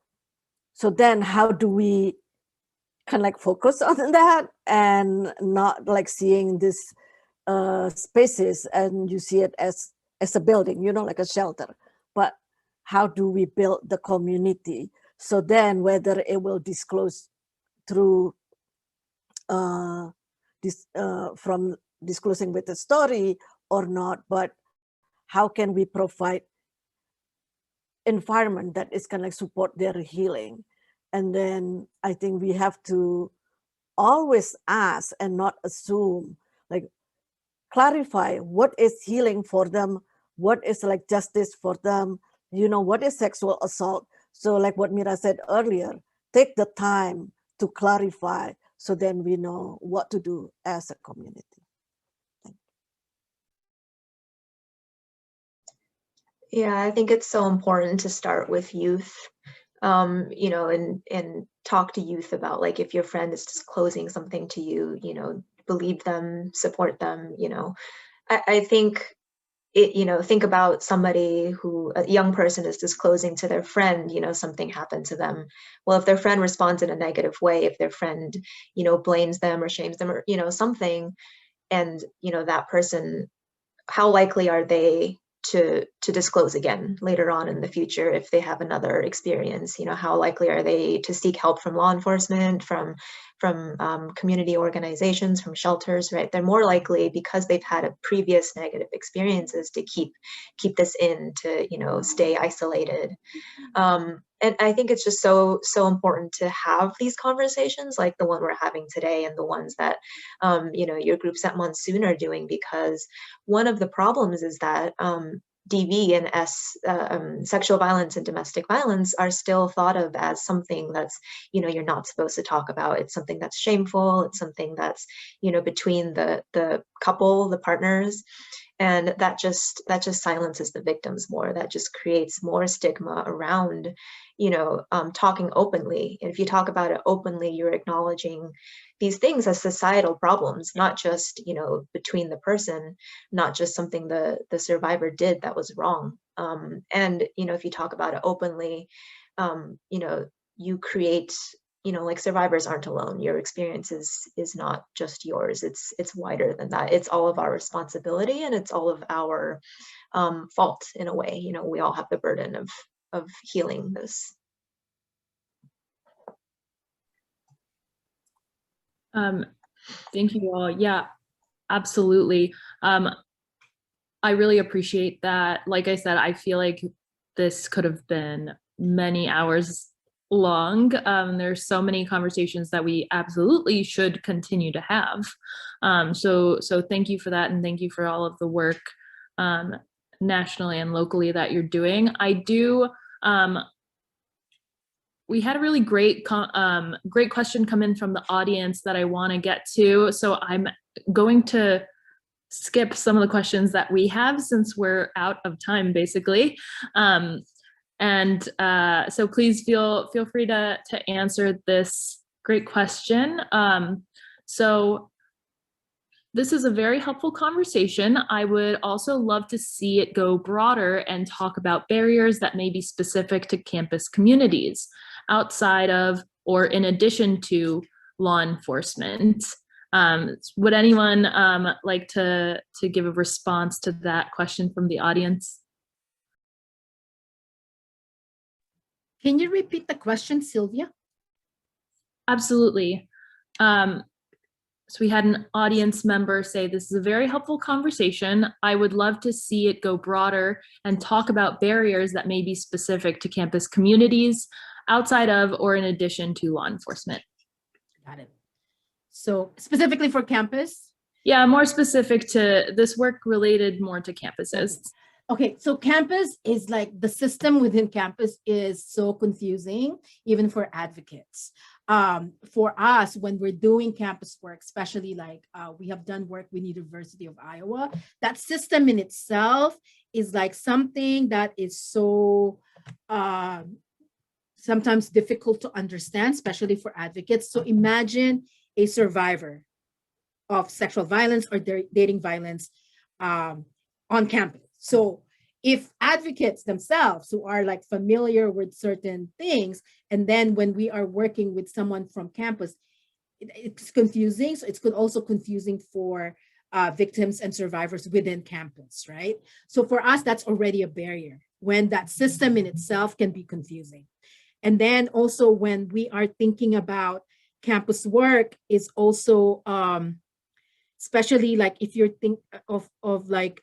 then how do we kind of like focus on that and not like seeing this spaces and you see it as a building, like a shelter, but how do we build the community? So then whether it will disclose through from disclosing with the story or not, but how can we provide environment that is going to support their healing? And then I think we have to always ask and not assume, like clarify what is healing for them, what is like justice for them, what is sexual assault. So like what Mira said earlier, take the time to clarify so then we know what to do as a community. Yeah, I think it's so important to start with youth, and talk to youth about, like, if your friend is disclosing something to you, believe them, support them. I think think about somebody who, a young person is disclosing to their friend, something happened to them. Well, if their friend responds in a negative way, if their friend, blames them or shames them or, something, and, that person, how likely are they to disclose again later on in the future if they have another experience? How likely are they to seek help from law enforcement, from community organizations, from shelters, right? They're more likely, because they've had a previous negative experiences, to keep this in, to stay isolated. And I think it's just so important to have these conversations like the one we're having today, and the ones that your groups at Monsoon are doing, because one of the problems is that DV and sexual violence and domestic violence are still thought of as something that's, you're not supposed to talk about. It's something that's shameful. It's something that's, between the couple, the partners. And that just silences the victims more. That just creates more stigma around, talking openly. And if you talk about it openly, you're acknowledging these things as societal problems, not just, between the person, not just something the survivor did that was wrong. And, if you talk about it openly, you create, like, survivors aren't alone. Your experience is not just yours. It's wider than that. It's all of our responsibility, and it's all of our fault in a way. We all have the burden of healing this. Thank you all. Yeah, absolutely. I really appreciate that. Like I said, I feel like this could have been many hours long. There's so many conversations that we absolutely should continue to have. So thank you for that, and thank you for all of the work nationally and locally that you're doing. I do we had a really great question come in from the audience that I want to get to. So I'm going to skip some of the questions that we have since we're out of time, basically. So please feel free to answer this great question. So this is a very helpful conversation. I would also love to see it go broader and talk about barriers that may be specific to campus communities outside of or in addition to law enforcement. Would anyone like to give a response to that question from the audience? Can you repeat the question, Sylvia? Absolutely. So we had an audience member say, this is a very helpful conversation. I would love to see it go broader and talk about barriers that may be specific to campus communities outside of or in addition to law enforcement. Got it. So specifically for campus? Yeah, more specific to this work related more to campuses. Okay, so campus is like the system within campus is so confusing, even for advocates. For us, when we're doing campus work, especially like we have done work with University of Iowa, that system in itself is like something that is so sometimes difficult to understand, especially for advocates. So imagine a survivor of sexual violence or dating violence on campus. So if advocates themselves who are like familiar with certain things, and then when we are working with someone from campus, it's confusing. So it's also confusing for victims and survivors within campus, right? So for us, that's already a barrier when that system in itself can be confusing. And then also when we are thinking about campus work is also, especially like if you're thinking of like,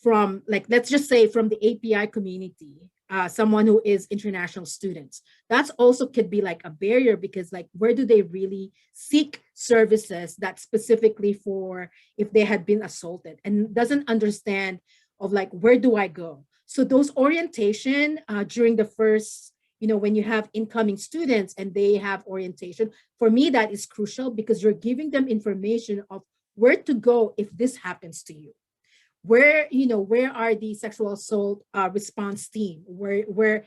from like, let's just say from the API community, someone who is international students, that's also could be like a barrier because like, where do they really seek services that specifically for if they had been assaulted and doesn't understand of like, where do I go? So those orientation during the first, when you have incoming students and they have orientation, for me, that is crucial because you're giving them information of where to go if this happens to you. Where are the sexual assault response team? Where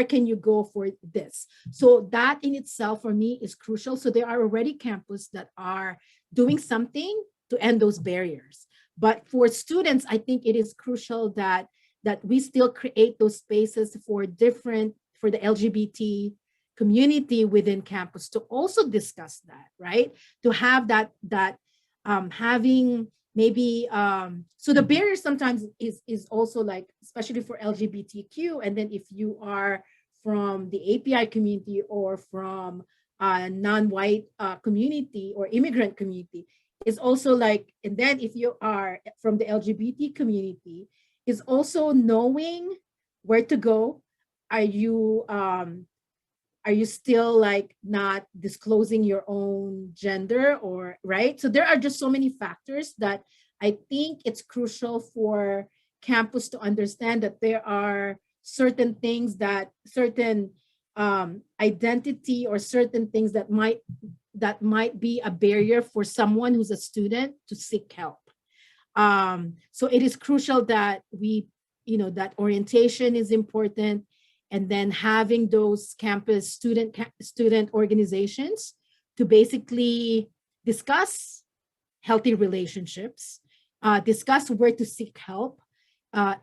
can you go for this? So that in itself for me is crucial. So there are already campuses that are doing something to end those barriers. But for students, I think it is crucial that we still create those spaces for the LGBT community within campus to also discuss that, right? To have that having maybe so the barrier sometimes is also like, especially for LGBTQ, and then if you are from the API community or from a non-white community or immigrant community, is also like, and then if you are from the LGBT community, is also knowing where to go. Are you still like not disclosing your own gender or right? So there are just so many factors that I think it's crucial for campus to understand that there are certain things that certain identity or certain things that might be a barrier for someone who's a student to seek help. So it is crucial that we, that orientation is important. And then having those campus student organizations to basically discuss healthy relationships, discuss where to seek help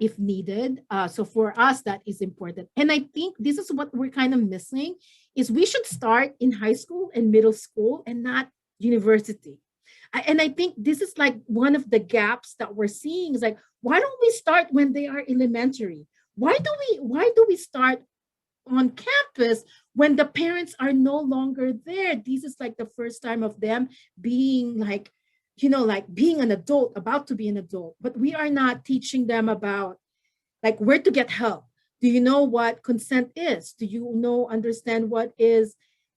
if needed. So for us, that is important. And I think this is what we're kind of missing is we should start in high school and middle school and not university. And I think this is like one of the gaps that we're seeing is like, why don't we start when they are elementary? Why do we start on campus when the parents are no longer there? This is like the first time of them being like, like being an adult, about to be an adult, but we are not teaching them about like where to get help. Do you know what consent is? Do you understand what is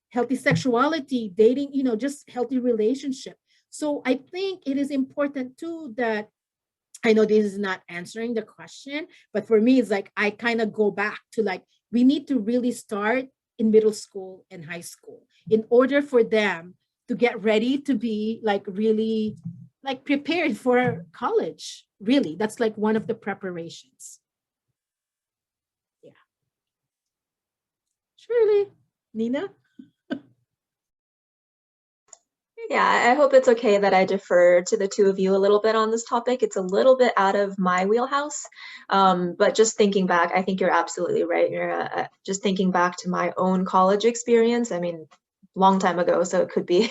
healthy sexuality, dating, just healthy relationship? So I think it is important too that I know this is not answering the question, but for me, it's like, I kind of go back to like, we need to really start in middle school and high school in order for them to get ready to be like really like prepared for college. Really, that's like one of the preparations. Yeah. Shirley, Nina? Yeah, I hope it's okay that I defer to the two of you a little bit on this topic. It's a little bit out of my wheelhouse, but just thinking back, I think you're absolutely right. Mira. Just thinking back to my own college experience, I mean, long time ago, so it could be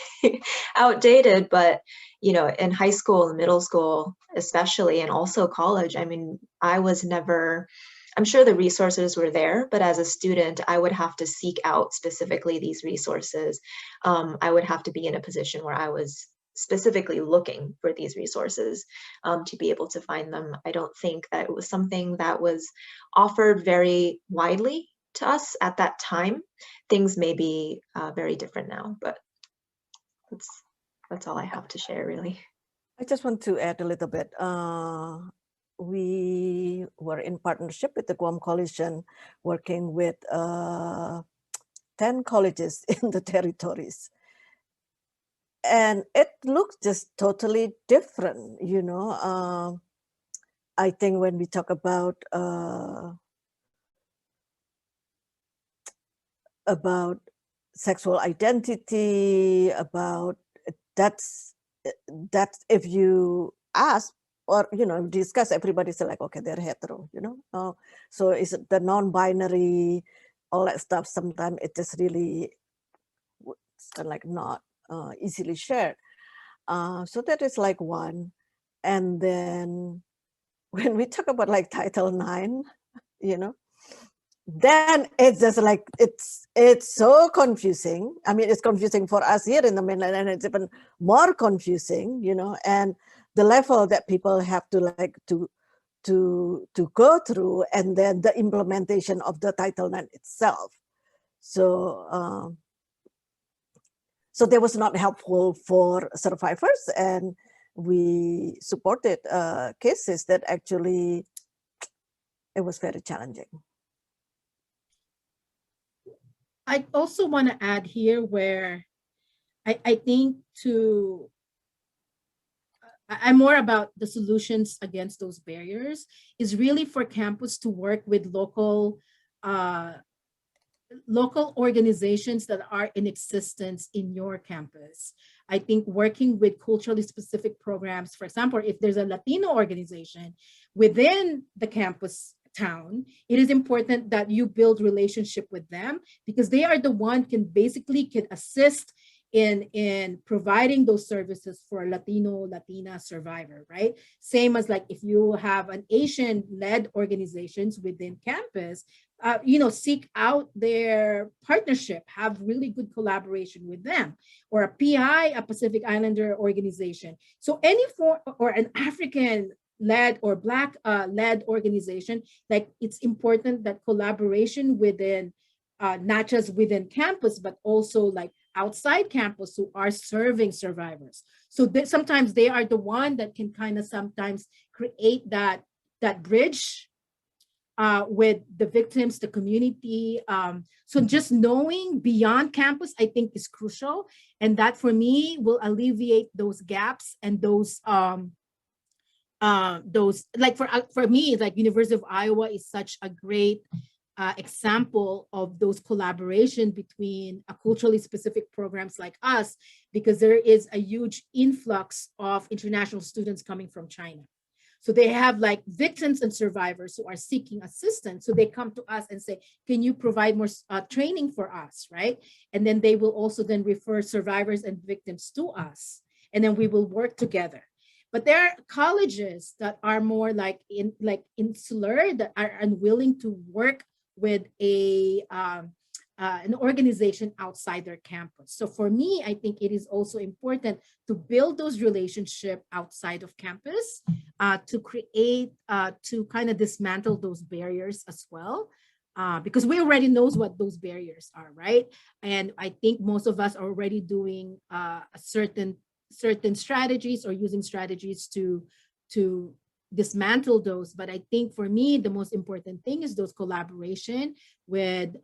outdated, but you know, in high school and middle school, especially, and also college, I mean, I was never, I'm sure the resources were there, but as a student, I would have to seek out specifically these resources. I would have to be in a position where I was specifically looking for these resources to be able to find them. I don't think that it was something that was offered very widely to us at that time. Things may be very different now, but that's all I have to share, really. I just want to add a little bit. We were in partnership with the Guam Coalition, working with 10 colleges in the territories. And it looks just totally different, you know. I think when we talk about sexual identity, about that's if you ask or, you know, discuss, everybody's like, okay, they're hetero, you know. So is it the non-binary, all that stuff, sometimes it just really, it's kind of like not easily shared. So that is like one. And then when we talk about like Title IX, you know, then it's just like, it's so confusing. I mean, it's confusing for us here in the mainland, and it's even more confusing, you know, and the level that people have to like to go through, and then the implementation of the Title IX itself. So so that was not helpful for survivors, and we supported cases that actually it was very challenging. I also want to add here where I think I'm more about the solutions against those barriers is really for campus to work with local organizations that are in existence in your campus. I think working with culturally specific programs, for example, if there's a Latino organization within the campus town, it is important that you build relationship with them, because they are the one can assist in providing those services for Latina survivor, right? Same as like if you have an Asian-led organizations within campus, you know, seek out their partnership, have really good collaboration with them, or a PI, a Pacific Islander organization. So any form, or an African-led or Black-led organization, like it's important that collaboration within, not just within campus, but also like outside campus who are serving survivors. So sometimes they are the one that can kind of sometimes create that bridge with the victims, the community. So just knowing beyond campus, I think, is crucial. And that for me will alleviate those gaps and those like for me, like University of Iowa is such a great example of those collaboration between culturally specific programs like us, because there is a huge influx of international students coming from China. So they have like victims and survivors who are seeking assistance. So they come to us and say, can you provide more training for us, right? And then they will also then refer survivors and victims to us. And then we will work together. But there are colleges that are more like insular, that are unwilling to work with an organization outside their campus. So for me, I think it is also important to build those relationships outside of campus, to create, to kind of dismantle those barriers as well. Because we already knows what those barriers are, right? And I think most of us are already doing a certain strategies or using strategies to dismantle those. But I think for me, the most important thing is those collaboration with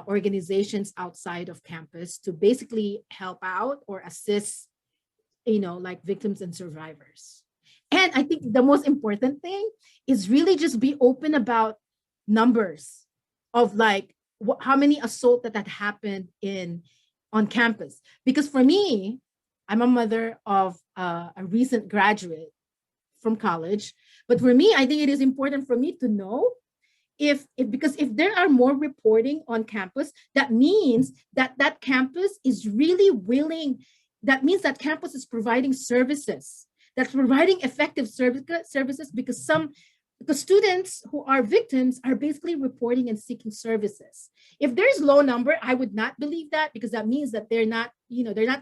organizations outside of campus to basically help out or assist, like victims and survivors. And I think the most important thing is really just be open about numbers of like how many assault that happened on campus. Because for me, I'm a mother of a recent graduate from college. But for me, I think it is important for me to know because if there are more reporting on campus, that means that campus is really willing. That means that campus is providing services, that's providing effective services because students who are victims are basically reporting and seeking services. If there's low number, I would not believe that, because that means that they're not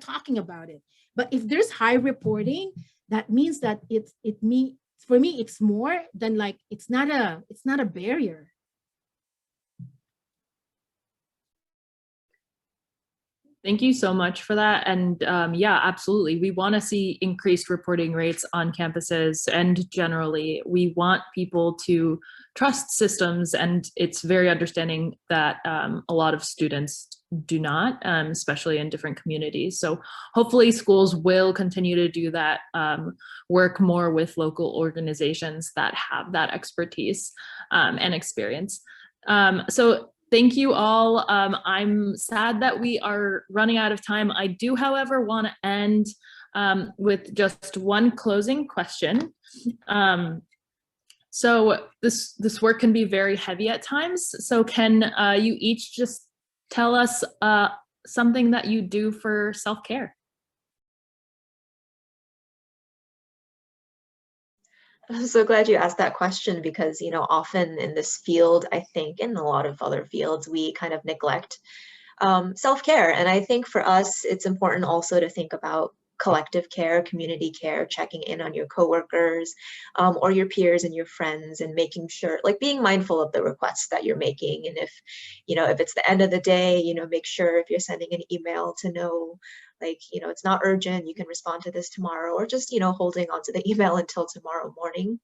talking about it. But if there's high reporting, that means that for me, it's more than like, it's not a barrier. Thank you so much for that. And yeah, absolutely. We want to see increased reporting rates on campuses, and generally we want people to trust systems. And it's very understanding that a lot of students do not, especially in different communities. So hopefully schools will continue to do that, work more with local organizations that have that expertise and experience. So thank you all. I'm sad that we are running out of time. I do, however, want to end with just one closing question. So this work can be very heavy at times. So can you each just tell us something that you do for self-care? I'm so glad you asked that question, because, often in this field, I think in a lot of other fields, we kind of neglect self-care. And I think for us, it's important also to think about collective care, community care, checking in on your coworkers or your peers and your friends, and making sure, like, being mindful of the requests that you're making. And if it's the end of the day, make sure if you're sending an email to know, like, it's not urgent, you can respond to this tomorrow, or just, holding onto the email until tomorrow morning,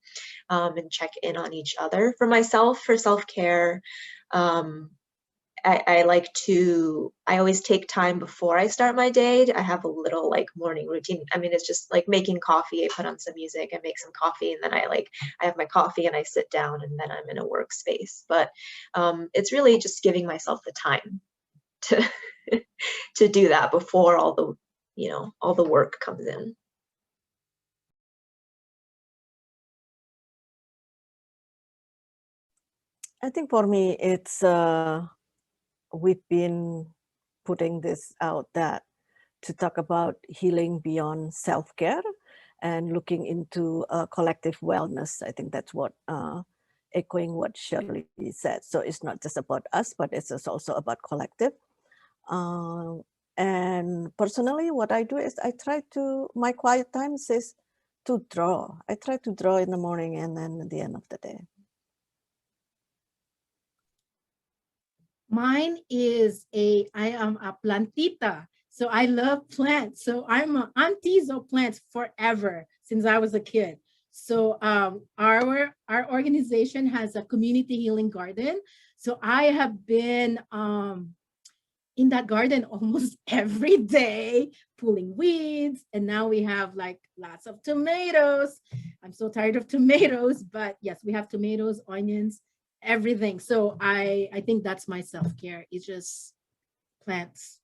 and check in on each other. For myself, for self-care, I always take time before I start my day. I have a little like morning routine. I mean, it's just like making coffee. I put on some music, I make some coffee, and then I have my coffee and I sit down, and then I'm in a workspace. But it's really just giving myself the time to to do that before all the work comes in. I think for me, it's we've been putting this out that to talk about healing beyond self-care and looking into collective wellness. I think that's what echoing what Shirley said. So it's not just about us, but it's also about collective. And personally, what I do is my quiet times is to draw. I try to draw in the morning and then at the end of the day. Mine is I am a plantita. So I love plants. So I'm an auntie of plants forever since I was a kid. So our organization has a community healing garden. So I have been in that garden almost every day, pulling weeds. And now we have like lots of tomatoes. I'm so tired of tomatoes, but yes, we have tomatoes, onions, everything. So I think that's my self-care. It's just plants.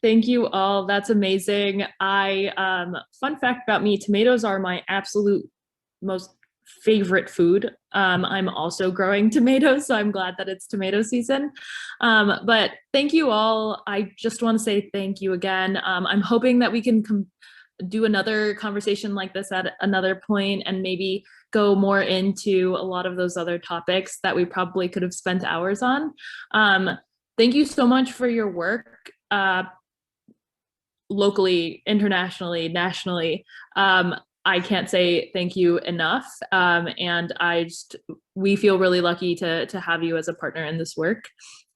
Thank you all. That's amazing. Fun fact about me, tomatoes are my absolute most favorite food. I'm also growing tomatoes, so I'm glad that it's tomato season. But thank you all. I just want to say thank you again. I'm hoping that we can do another conversation like this at another point, and maybe go more into a lot of those other topics that we probably could have spent hours on. Thank you so much for your work, locally, internationally, nationally. I can't say thank you enough. And we feel really lucky to have you as a partner in this work.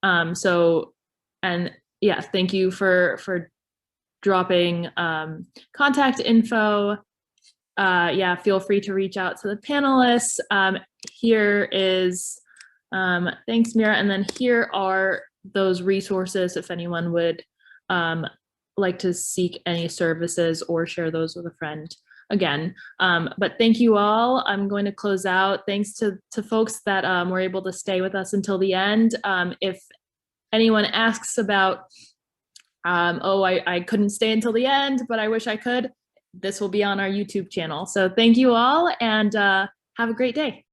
And yeah, thank you for dropping contact info yeah, feel free to reach out to the panelists. Here is, thanks Mira, and then here are those resources if anyone would like to seek any services or share those with a friend again. But thank you all. I'm going to close out. Thanks to folks that were able to stay with us until the end. If anyone asks about, oh, I couldn't stay until the end, but I wish I could, this will be on our YouTube channel. So thank you all, and have a great day.